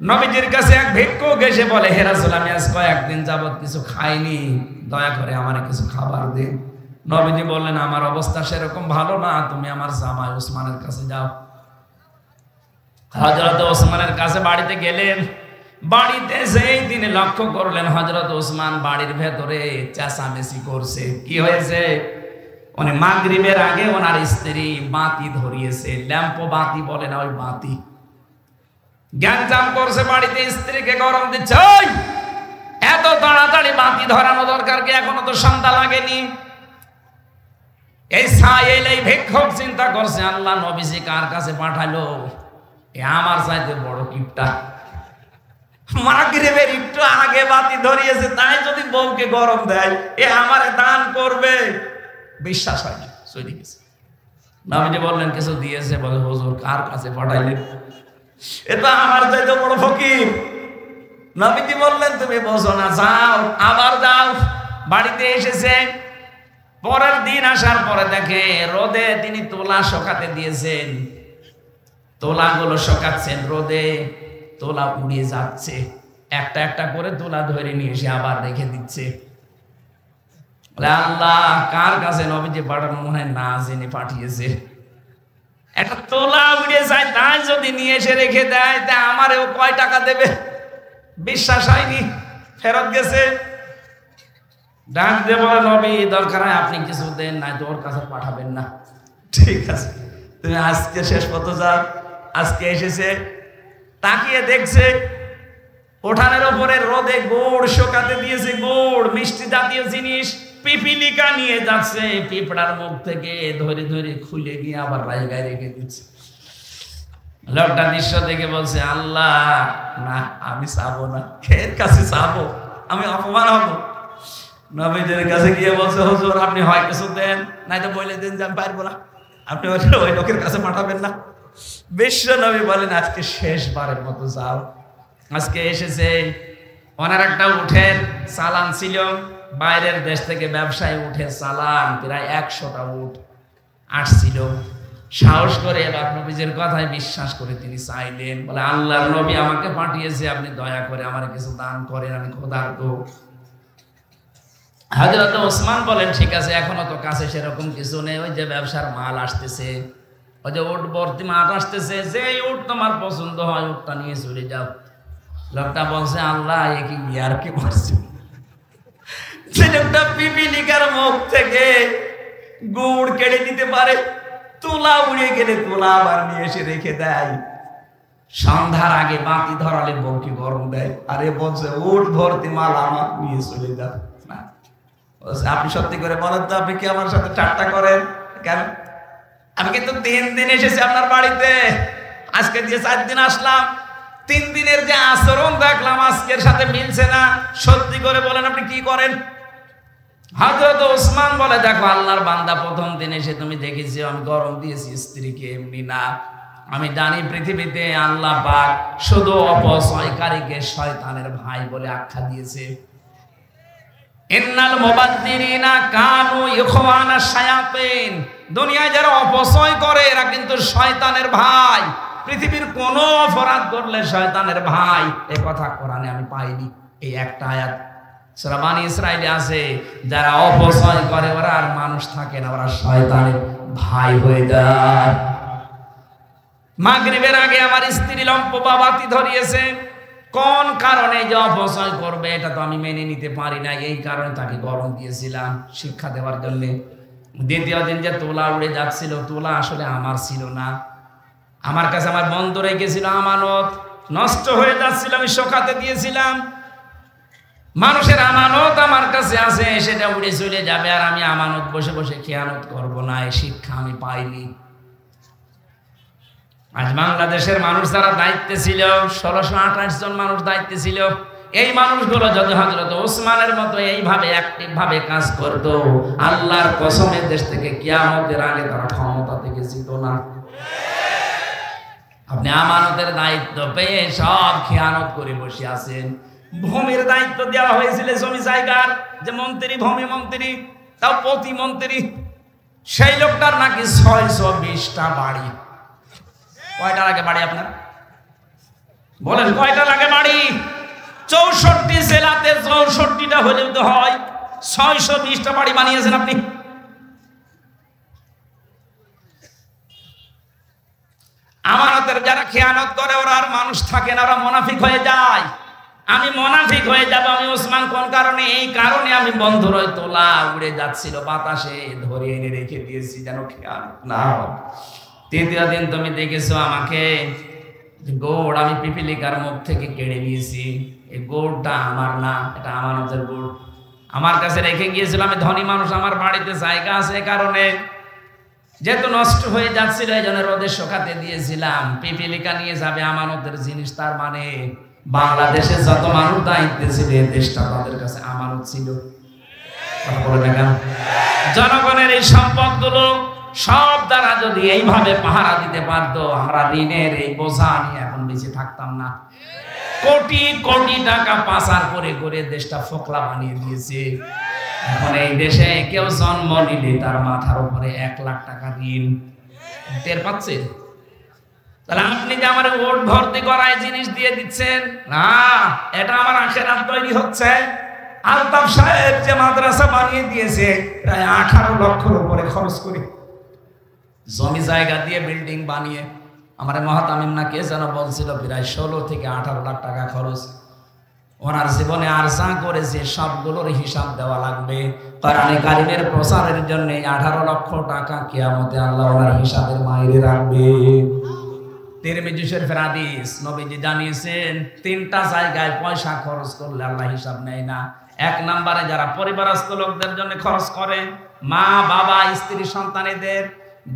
নবীজির কাছে এক ভিক্ষুক এসে বলে, হে রাসূল, আমি আজ কয়েকদিন যাবত কিছু খাইনি, দয়া করে আমার কিছু খাবার দিন। নবীজি বললেন, আমার অবস্থা সেরকম ভালো না, তুমি আমার জামাই ওসমানের কাছে যাও। হযরত ওসমানের কাছে বাড়িতে গেলেন। বাড়িতে সেই দিনে লক্ষ্য করলেন হযরত ওসমান বাড়ির ভেতরে চেঁচামেচি করছে। কি হয়েছে? উনি মাগরিবের আগে ওনার স্ত্রী বাতি ধরিয়েছে, ল্যাম্প বাতি বলে না, ওই বাতি গ্যাঞ্জাম করছে বাড়িতে, স্ত্রীকে গরম দিচ্ছে। ওই এত তাড়াতাড়ি বাতি ধরানো দরকার কি? এখনো তো সন্ধ্যা লাগেনি। এই সাইল এই ভিক্ষুক চিন্তা করছে, আল্লাহ নবীজি কার কাছে পাঠালো? এ আমার চাইতে বড় কিপটা। মাগরিবের একটু আগে বাতি ধরিয়েছে, তাই যদি বউকে গরম দেয়, এ আমারে দান করবে। বিশ্বাস হয়নি, চলে গেছে। নবীজি বললেন, কিছু দিয়েছে? বলে, হুজুর কার কাছে পাঠাইলেন? এটা আমার চাইতে বড় ফকির। নবীজি বললেন, তুমি বোঝো না, যাও, আবার যাও। বাড়িতে এসেছে। পরের দিন আসার পরে দেখে রোদে তিনি তোলা শুকাতে দিয়েছেন, তোলাগুলো শুকাচ্ছেন রোদে, তোলা উড়িয়ে যাচ্ছে। একটা একটা করে তোলা ধরে নিয়ে এসে আবার রেখে দিচ্ছে। আল্লাহ, কার কাছে নবীজি পাঠানো? মনে হয় না জেনে পাঠিয়েছে। একটা তোলা উড়িয়ে যায়, তাই যদি নিয়ে এসে রেখে দেয়, তা আমারও কয় টাকা দেবে? বিশ্বাস হয়নি, ফেরত গেছে। ডাক দিয়ে বলে, নবী দরকার হয় আপনি কিছু দেন, নাই তো ওর কাছে পাঠাবেন না। ঠিক আছে, তুমি আজকে শেষ পথ যাও। আজকে এসেছে, তাকিয়ে দেখছে উঠানের ওপরে রোদে গুড় শুকাতে দিয়েছে, গুড় মিষ্টি জাতীয় জিনিস। পিপিলিকা নিয়ে যাচ্ছে, পিঁপড়ার মুখ থেকে ধরে ধরে খুলে গিয়ে আবার রায়গায় রেখে দিচ্ছে। লোকটা দৃশ্য দেখে বলছে, আল্লাহ না, আমি চাবো না, এর কাছে চাবো, আমি অপমান হবো। নবীদের কাছে গিয়ে বলছে, হুজুর আপনি হয় কিছু দেন, নাই তো বলে দিন যে আমি পারবো না, আপনি ওই লোকের কাছে পাঠাবেন না। বিশ্ব নবী বলেন, আজকে শেষবারের মতো যাও। আজকে এসেছে। ওনার একটা উঠের চালান ছিল, বাইরের দেশ থেকে ব্যবসায়ী উঠে চালান প্রায় 100টা উট আসছিল। সাহস করে এবার নবীজির কথায় বিশ্বাস করে তিনি চাইলেন, বলে, আল্লাহর নবী আমাকে পাঠিয়েছে, আপনি দয়া করে আমার কিছু দান করেন, আমি ক্ষুধার্ত। হযরত ওসমান বলেন, ঠিক আছে, এখনো তো কাছে সেরকম কিছু নেই, ওই যে ব্যবসার মাল আসতেছে, ওই যে উট ভর্তি মাল আসতেছে, যে উট তোমার পছন্দ হয় উটটা নিয়ে চলে যাও। লোকটা বলছে, আল্লাহ এ কি ইয়ার কি করছে? যে লোকটা পিপিলিকার মুখ থেকে গুড় কেড়ে নিতে পারে, তুলা উড়ে গেলে তুলা আবার নিয়ে এসে রেখে দেয়। সন্ধ্যার আগে বাতি ধরালে বউকে গরম দেয়, আরে বলছে উট ভর্তি মাল আমার নিয়ে চলে যাও। না, আপনি সত্যি করে বলেন তো, আপনি কি আমার সাথে ঠাট্টা করেন কেন? আমি কিন্তু 3 দিন এসেছি আপনার বাড়িতে, আজকে দিয়ে 4 দিন আসলাম। 3 দিনের যে আচরণ দেখলাম আজকের সাথে মিলছে না। সত্যি করে বলেন আপনি কি করেন? হযরত ওসমান বলে, দেখো আল্লাহর বান্দা, প্রথম দিন এসে তুমি দেখেছি আমি গরম দিয়েছি স্ত্রীকে, এমনি না। আমি জানি পৃথিবীতে আল্লাহ পাক শুধু অপচয়কারীকে শয়তানের ভাই বলে আখ্যা দিয়েছে। ইন্নাল মুবাদ্দিরিনা কানু ইখওয়ানা শায়াতিন, দুনিয়ায় যারা অপচয় করে এরা কিন্তু শয়তানের ভাই। পৃথিবীর কোন অপরাধ করলে শয়তানের ভাই, এই কথা কোরআনে আমি পাইনি। এই একটা আয়াত সূরা বনী ইসরাঈলে আছে, যারা অপচয় করে ওরা আর মানুষ থাকে না, ওরা শয়তানের ভাই হয়ে যায়। মাগরিবের আগে আমার স্ত্রী লম্পবা বাতি ধরিয়েছে, কোন কারণে যে অপচয় করবে এটা তো আমি মেনে নিতে পারি না, এই কারণে তাকে গরম দিয়েছিলাম শিক্ষা দেওয়ার জন্য। দ্বিতীয় দিন যে তোলা উড়ে যাচ্ছিল, তোলা আসলে আমার ছিল না, আমার কাছে আমার বন্ধু রেখেছিল আমানত, নষ্ট হয়ে যাচ্ছিল, আমি শুকাতে দিয়েছিলাম। মানুষের আমানত আমার কাছে আছে, সেটা উড়ে চলে যাবে, আর আমি আমানত বসে বসে খেয়ানত করবো না, এই শিক্ষা আমি পাইনি। আজ বাংলাদেশের মানুষ যারা দায়িত্বে ছিল, 1628 জন মানুষ দায়িত্বে ছিল, এই মানুষগুলো যদি হযরত ওসমানের মতো এইভাবে অ্যাক্টিভ ভাবে কাজ করতো, আল্লাহর কসমের দেশ থেকে কিয়ামতের আগে তারা ক্ষমতা থেকে যেত না। আপনি আমানতের দায়িত্ব পেয়ে সব খেয়ানত করে বসে আছেন। ভূমির দায়িত্ব দেওয়া হয়েছিল জমি জায়গার, যে মন্ত্রী, ভূমি মন্ত্রী, তাও প্রতিমন্ত্রী, সেই লোকটার নাকি 620টা বাড়ি। কয়টার আগে বাড়ি আপনার? বলেন কয়টা লাগে বাড়ি? 64 জেলাতে 64টা হলেও তো হয় 620টা বাড়ি বানিয়েছেন আপনি। আমানতের যারা খেয়ানত করে ওরা আর মানুষ থাকে না, ওরা মুনাফিক হয়ে যায়। আমি মুনাফিক হয়ে যাব আমি ওসমান কোন কারণে? এই কারণে আমি বন্ধুর ওই তোলা উড়ে যাচ্ছিল বাতাসে ধরে এনে রেখে দিয়েছি যেন খেয়ানত না হয়। তৃতীয় দিন তুমি দেখেছো আমাকে গোড় আমি পিপিলিকার মুখ থেকে কেড়ে নিয়েছি। এই গোড়টা আমার না, এটা আমানতের গোড়। আমার কাছে রেখে গিয়েছিল, আমি ধনী মানুষ, আমার বাড়িতে জায়গা আছে কারণে, যেহেতু নষ্ট হয়ে যাচ্ছিল এই জন্য রোদে শুকাতে দিয়েছিলাম। পিপিলিকা নিয়ে যাবে আমানতের জিনিস, তার মানে বাংলাদেশে যত মানুষ দায়িত্বে ছিল এই দেশটা তাদের কাছে আমানত ছিল। জনগণের এই সম্পদগুলো সব দ্বারা যদি এইভাবে পাহারা দিতে পারতো, আমরা ঋণের এই বোঝা নিয়ে এখন বেঁচে থাকতাম না। কোটি কোটি টাকা পাচার করে করে দেশটা ফোকলা বানিয়ে দিয়েছে। এখন এই দেশে কেউ জন্ম নিলে তার মাথার উপরে 1 লাখ টাকা ঋণ। টের পাচ্ছেন? তাহলে আপনি যে আমার ওট ভর্তি করায় জিনিস দিয়ে দিচ্ছেন না, এটা আমার আখেরাত তৈরি হচ্ছে। আলতাফ সাহেব যে মাদ্রাসা বানিয়ে দিয়েছে প্রায় 18 লক্ষের উপরে খরচ করে, জমি জায়গা দিয়ে বিল্ডিং বানিয়ে। আমার মহাতামিম না কে যেন বলছিল প্রায় 16 থেকে 18 লাখ টাকা খরচ। ওনার জীবনে আর যা করেছে সবগুলোর হিসাব দেওয়া লাগবে। কোরআনে কারিমের প্রচারের জন্য 18 লক্ষ টাকা কিয়ামতে আল্লাহ ওনার হিসাবের বাইরে রাখবে। তিরমিজি শরীফের হাদিস, নবীজি জানিয়েছেন 3টা জায়গায় পয়সা খরচ করলে আল্লাহ হিসাব নেয় না। 1 নম্বরে যারা পরিবারস্থ লোকদের জন্য খরচ করে, মা বাবা স্ত্রী সন্তানেদের।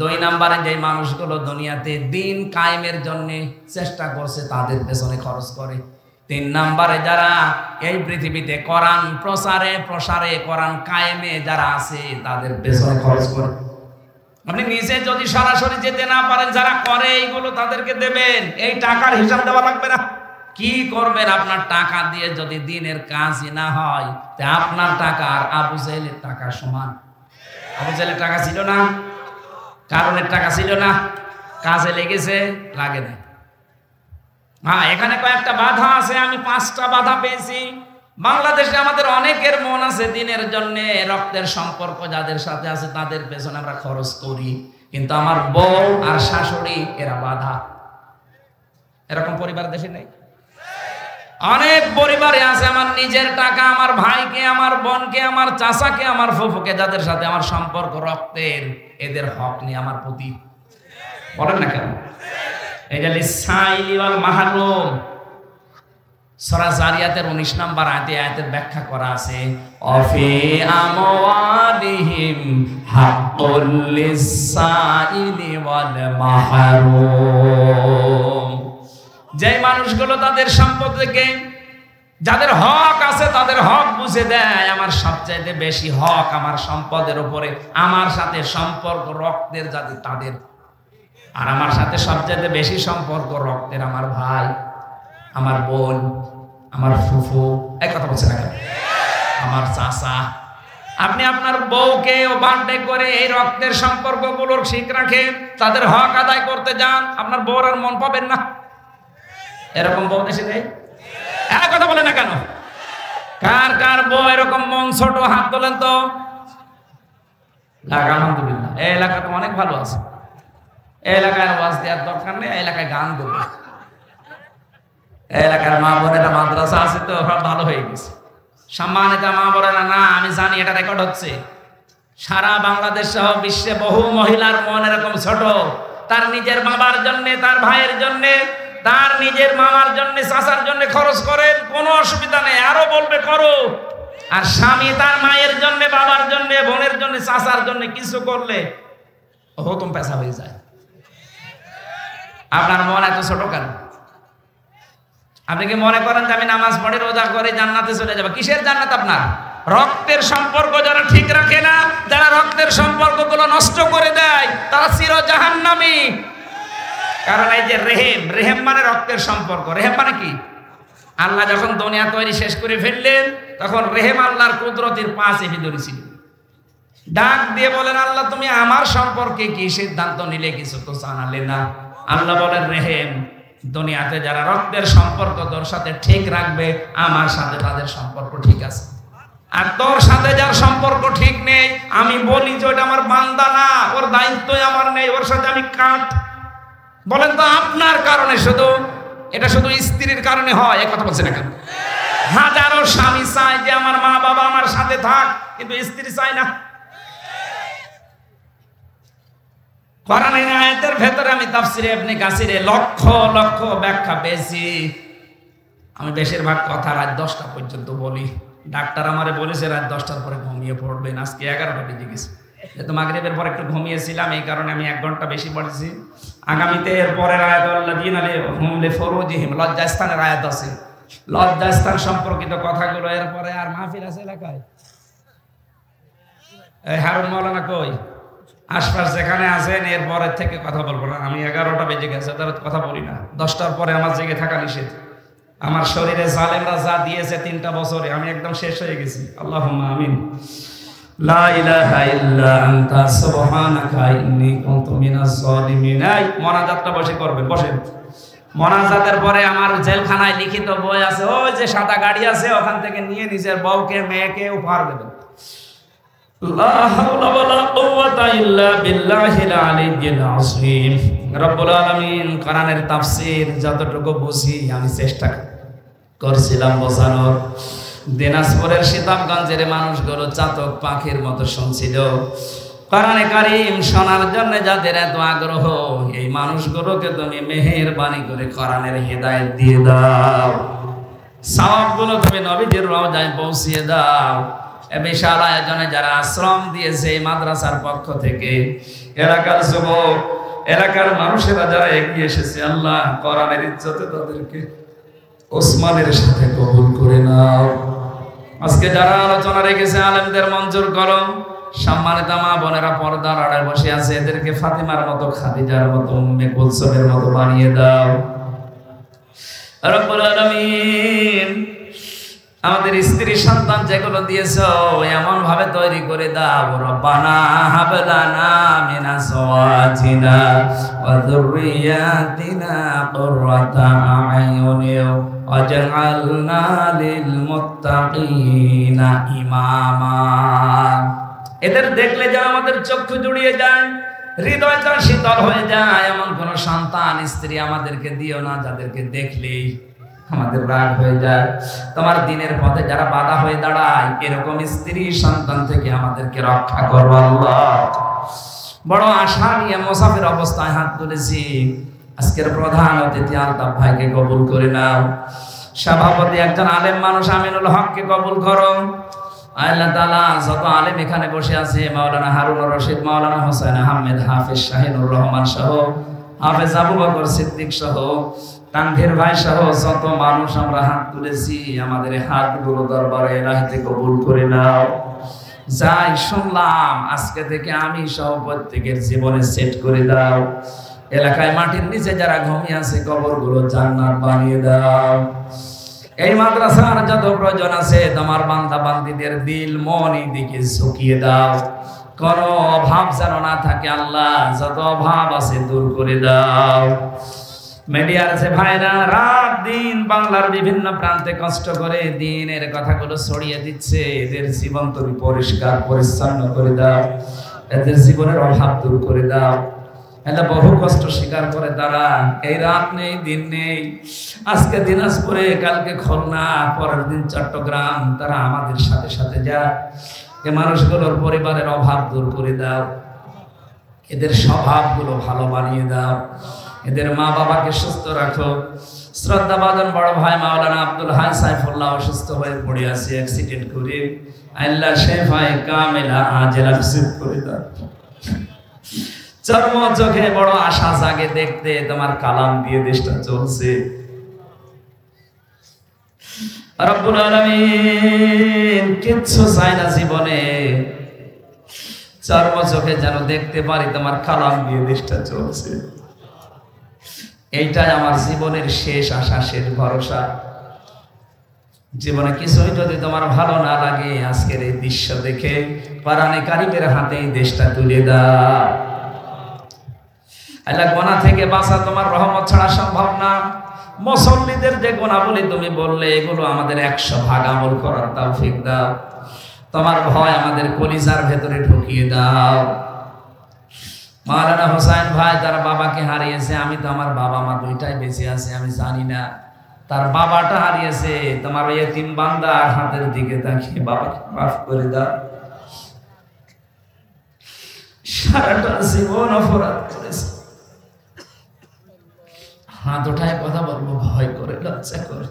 2 নম্বরে যে মানুষগুলো দুনিয়াতে দিন কায়েমের জন্য চেষ্টা করছে তাদের পেছনে খরচ করে। 3 নম্বরে যারা এই পৃথিবীতে কোরআন প্রচারে প্রসারে কোরআন কায়েমে যারা আছে তাদের পেছনে খরচ করে। আপনি নিজে যদি সরাসরি যেতে না পারেন, যারা করে এইগুলো তাদেরকে দেবেন, এই টাকার হিসাব দেওয়া লাগবে না। কি করবেন আপনার টাকা দিয়ে যদি দিনের কাজই না হয়? তা আপনার টাকা আর আবু জাহেলের টাকা সমান। আবু জাহেলের টাকা ছিল না, কারণের টাকা ছিল না, কাজে লেগেছে, লাগে না। হ্যাঁ, এখানে কয়েকটা বাধা আছে, আমি 5টা বাধা পেয়েছি। বাংলাদেশে আমাদের অনেকের মন আছে দিনের জন্য, রক্তের সম্পর্ক যাদের সাথে আছে তাদের পেছনে আমরা খরচ করি, কিন্তু আমার বউ আর শাশুড়ি এরা বাধা। এরকম পরিবার দেশে নেই? অনেক পরিবারে আছে আমার নিজের টাকা, আমার ভাইকে, আমার বোনকে, আমার চাচাকে, আমার ফুফুকে, যাদের সাথে আমার সম্পর্ক রক্তের, এদের হক নেই আমার প্রতি। বলেন না কেন? এই যে লিসাইলি ওয়াল মাহরুম, সূরা জারিয়াতের 19 নম্বর আয়াতের ব্যাখ্যা করা আছে, অফি আমওয়ালিহিম হাক্কুল লিসাইলি ওয়াল মাহরুম। যে মানুষগুলো তাদের সম্পদ থেকে যাদের হক আছে তাদের হক বুঝে দেয়, আমার সবচাইতে বেশি হক আমার সম্পদের উপরে, আমার সাথে সম্পর্ক রক্তের যাদের তাদের, আর আমার সাথে সবচাইতে বেশি সম্পর্ক রক্তের আমার ভাই, আমার বোন, আমার ফুফু, এই কথা বলছে না, আমার চাচা। আপনি আপনার বউকে বার্থডে করে এই রক্তের সম্পর্কগুলোর ঠিক রাখে তাদের হক আদায় করতে যান, আপনার বউর আর মন পাবেন না। এরকম বউ দেশে নেই? এক কথা বলে না কেন? কার কার বউ এরকম মন ছোট, হাত তোলেন তো। আলহামদুলিল্লাহ, এই এলাকা তো অনেক ভালো আছে। এই এলাকায় ওয়াজ দেওয়ার দরকার নেই, এই এলাকায় গান দেবো। এই এলাকার মা বোনেরা মাদ্রাসা আছে তো ভালো হয়ে গেছে। সম্মানিত মা বোনেরা, না আমি জানি এটা রেকর্ড হচ্ছে, সারা বাংলাদেশ সহ বিশ্বে বহু মহিলার মন এরকম ছোট, তার নিজের বাবার জন্য, তার ভাইয়ের জন্য, তার নিজের মামার জন্য, চাচার জন্য খরচ করেন, কোনো অসুবিধা নেই, আরো বলবে করো। আর স্বামী তার মায়ের জন্য, বাবার জন্য, বোনের জন্য, চাচার জন্য কিছু করলে হুকুম পেশা হয়ে যায়। আপনার মন এত ছোট কেন? আপনি কি মনে করেন যে আমি নামাজ পড়ে রোজা করে জান্নাতে চলে যাব? কিসের জান্নাত আপনার? রক্তের সম্পর্ক যারা ঠিক রাখে না, যারা রক্তের সম্পর্কগুলো নষ্ট করে দেয়, তারা চির জাহান্নামী। কারণ এই যে রেহেম, রেহেম মানে রক্তের সম্পর্ক। রেহেম মানে কি? আল্লাহ যখন দুনিয়া তৈরি শেষ করে ফেললেন তখন রেহেম আল্লাহর কুদরতের 5 এপি ধরেছিল। ডাক দিয়ে বলেন, আল্লাহ তুমি আমার সম্পর্কে কি সিদ্ধান্ত নিলে? কিছু তো জানালে না। আল্লাহ বলেন, রেহেম দুনিয়াতে যারা রক্তের সম্পর্ক তোর সাথে ঠিক রাখবে, আমার সাথে তাদের সম্পর্ক ঠিক আছে। আর তোর সাথে যার সম্পর্ক ঠিক নেই, আমি বলি যে ওটা আমার বান্দা না, ওর দায়িত্বই আমার নেই, ওর সাথে আমি কাট। বলেন তো আপনার কারণে শুধু এটা শুধু স্ত্রীর কারণে হয়? এক কথা বলছে না কেন? হাজারো স্বামী চায় যে আমার মা বাবা আমার সাথে থাক, কিন্তু স্ত্রী চায় না। কোরআনের আয়াতের ভেতরে আমি তাফসিরে ইবনে কাসিরে লক্ষ লক্ষ ব্যাখ্যা পেয়েছি। আমি বেশিরভাগ কথা রাত 10টা পর্যন্ত বলি। ডাক্তার আমারে বলেছে রাত 10টার পরে ঘুমিয়ে পড়বেন। আজকে 11টা বেজে গেছে, যেহেতু মাগরিবের পর একটু ঘুমিয়েছিলাম, এই কারণে আমি 1 ঘন্টা বেশি পড়েছি। আগামীতে এর পরের আয়াত আল্লাযীনা হুম লিফুরুজিহিম, লজ্জাস্থানের আয়াত আছে, লজ্জাস্থান সম্পর্কিত কথাগুলো। এরপরে আর মাহফিল আছে এলাকায়? এই হারুন মাওলানা কই? আশপাশ যেখানে আছেন এরপরের থেকে কথা বলবো না। আমি 11টা বেজে গেছে, তার কথা বলি না। 10টার পরে আমার জেগে থাকা নিষেধ। আমার শরীরে জালেমরা যা দিয়েছে 3টা বছরে, আমি একদম শেষ হয়ে গেছি। আল্লাহুম্মা আমিন। লা ইলাহা ইল্লা আনতা সুবহানাকা ইন্নী কুনতু মিনাজ জালিমিন। এই মোনাজাতটা বসে করবেন, বসেন। মোনাজাতের পরে আমার জেলখানায় লিখিত বই আছে, ওই যে সাদা গাড়ি আছে, ওখান থেকে নিয়ে নিজের বউকে মেয়েকে উপহার দেবেন। লা হাওলা ওয়ালা কুওয়াতা ইল্লা বিল্লাহিল আলিয়্যিল আযীম। রব্বুল আলামিন কোরআনের তাফসীর যতটুকু বুঝি আমি চেষ্টা করছিলাম বোঝানোর। দিনাজপুরের সিতাবগঞ্জের মানুষগুলো চাতক পাখির মতো শুনছিল। কোরআনে কারীম শোনার জন্য যাদের এত আগ্রহ, এই মানুষগুলোকে তুমি মেহেরবানি করে কোরআনের হিদায়াত দিয়ে দাও। সওয়াবগুলো তুমি নবীজির রওজায় পৌঁছিয়ে দাও। এ বিশাল আয়োজনে যারা আশ্রম দিয়েছে এই মাদ্রাসার পক্ষ থেকে, এলাকার যুবক, এলাকার মানুষেরা যারা এগিয়ে এসেছে, আল্লাহ কোরআনের ইজ্জতে তাদেরকে ওসমানের সাথে কবুল করে নাও। আজকে যারা আলোচনা রেখেছে আলেমদের মঞ্জুর করো। সম্মানিত মা বোনেরা পর্দার আড়ালে বসে আছে, এদেরকে ফাতিমার মতো, খাদিজার মতো, উম্মে কুলসুমের মতো বানিয়ে দাও। রব্বুল আলামিন আমাদের স্ত্রী সন্তান যেগুলো দিয়েছো এমন ভাবে তৈরি করে দাও। রব্বানা হাব লানা মিন আজওয়াজিনা ওয়া যুররিয়াতিনা কুররাতা আ'য়ুন ওয়াজআলনা লিল মুত্তাকিনা ইমামা। এদের দেখলে যেন আমাদের চক্ষু জুড়িয়ে যায়, হৃদয়টা শীতল হয়ে যায়। এমন কোন সন্তান স্ত্রী আমাদেরকে দিও না যাদেরকে দেখলেই আমাদের রাগ হয়ে যায়। তোমার দিনের পথে যারা বাধা হয়ে দাঁড়ায়, এরকম স্ত্রী সন্তান থেকে আমাদেরকে রক্ষা করো আল্লাহ। বড় আশা নিয়ে মুসাফির অবস্থায় হাত তুলেছি। আজকের প্রধান অতিথি আলতাফ ভাইকে কবুল করে নাও। সভাপতি একজন আলেম মানুষ আমিনুল হককে কবুল করো। আল্লাহ তাআলা যত আলেম এখানে বসে আছে, মাওলানা হারুনুর রশিদ, মাওলানা হোসেন আহমেদ, হাফেজ শাহিনুর রহমান সহ, হাফেজ আবু বকর সিদ্দিক সহ, তানভীর ভাই সহ যত মানুষ আমরা হাত তুলেছি, আমাদের হাতগুলো দরবারে ইলাহিতে কবুল করে নাও। যাই শুনলাম আজকে থেকে আমি সহ প্রত্যেকের জীবনে সেট করে দাও। এলাকায় মাটির নিচে যারা ঘুমিয়ে আছে কবরগুলো জান্নাত বানিয়ে দাও। এই মাদ্রাসার যত প্রয়োজন আছে তোমার বান্দা বান্দীদের দিল মন এই দিকে ঝুঁকিয়ে দাও। কোনো অভাব যেন না থাকে আল্লাহ, যত অভাব আছে দূর করে দাও। মিডিয়ার যে ভাইরা রাত দিন বাংলার বিভিন্ন প্রান্তে কষ্ট করে দিনের কথাগুলো ছড়িয়ে দিচ্ছে, এদের জীবন তুমি পরিষ্কার পরিচ্ছন্ন করে দাও, এদের জীবনের অভাব দূর করে দাও। এটা বহু কষ্ট স্বীকার করে তারা, এই রাত নেই দিন নেই, আজকে দিনাজপুরে, কালকে খুলনা, পরের দিন চট্টগ্রাম, তারা আমাদের সাথে সাথে যায়। এই মানুষগুলোর পরিবারের অভাব দূর করে দাও, এদের স্বভাবগুলো ভালো বানিয়ে দাও, এদের মা বাবাকে সুস্থ রাখো। শ্রদ্ধাভাজন বড় ভাই মাওলানা আব্দুল হাই সাইফুল্লাহ অসুস্থ হয়ে পড়ে আছে অ্যাক্সিডেন্ট করে, আল্লাহ শেফায়ে কামেলা আজেলা নসিব করে দাও। চর্ম চোখে বড় আশা জাগে দেখতে তোমার কালাম দিয়ে দেশটা চলছে। রব্বুল আলামিন কিচ্ছু চাই না জীবনে, চর্ম চোখে যেন দেখতে পারি তোমার কালাম দিয়ে দেশটা চলছে। এইটাই আমার জীবনের শেষ আশা, শেষ ভরসা। জীবনে কিছুই যদি তোমার ভালো না লাগে, আজকের এই দৃশ্য দেখে কোরআনে কারীমের হাতে এই দেশটা তুলে দাও। আল্লাহ গোনা থেকে বাঁচা তোমার রহমত ছাড়া সম্ভব না। মুসল্লিদের যে গুণাবলী তুমি বললে এগুলো আমাদের 100 ভাগ আমল করার তৌফিক দাও। তোমার ভয় আমাদের কলিজার ভেতরে ঢুকিয়ে দাও। মাওলানা হোসেন ভাই তার বাবাকে হারিয়েছে, আমি তো আমার বাবা মা দুইটাই বেঁচে আছে, আমি জানি না। তার বাবাটা হারিয়েছে, তোমার ওই এতিম বান্দা হাতের দিকে তাকিয়ে বাবাকে মাফ করে দাও। সারাটা জীবন অপরাধ করেছে, হাত ওঠায় কথা বলবো ভয় করে, লজ্জা করে।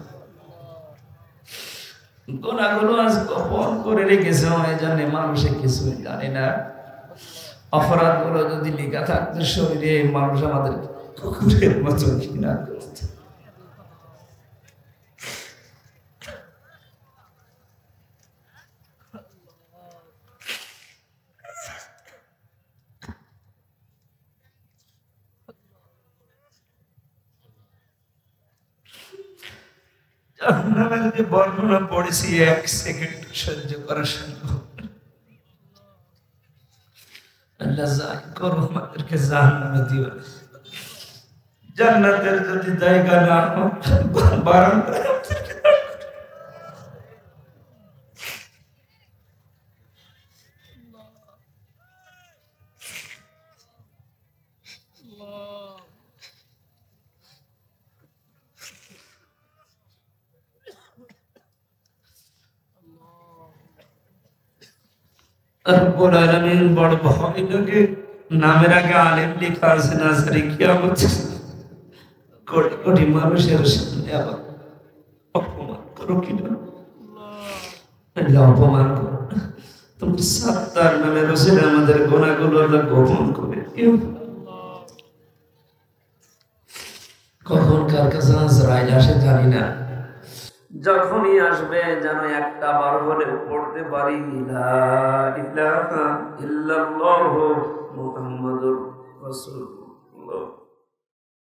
গুনাহগুলো আজ গোপন করে রেখেছে, ওই জন্য মানুষে কিছুই জানে না। অপরাধগুলো যদি লেখা থাকতো শরীরে, মানুষ আমাদের কুকুরের মতো ঘৃণা করত। জাহান্নামের যে বর্ণনা পড়েছি 1 সেকেন্ড সহ্য করা সম্ভব। আল্লাহ যাই করো আমাদেরকে জাহান্নামে দিও না। জান্নাতের যদি জায়গা না হয় বারান্দায় আমাদেরকে রব্বুল আলামিন বড় ভয় লাগে। নামের আগে আলেম লেখা আছে, নাজারি কিয়ামত কোটি কোটি মানুষের সামনে আবার অপমান করো কিনা? আল্লাহ অপমান করো। তুমি সাত্তার নামে রসুল আমাদের গুনাহগুলো আল্লাহ গোপন করে দিও। কখন কার কাছে আজরাইল আসে জানি না, যখনই আসবে যেন একটা বার হলে পড়তে পারি লা ইলাহা ইল্লাল্লাহু মুহাম্মাদুর রাসূলুল্লাহ।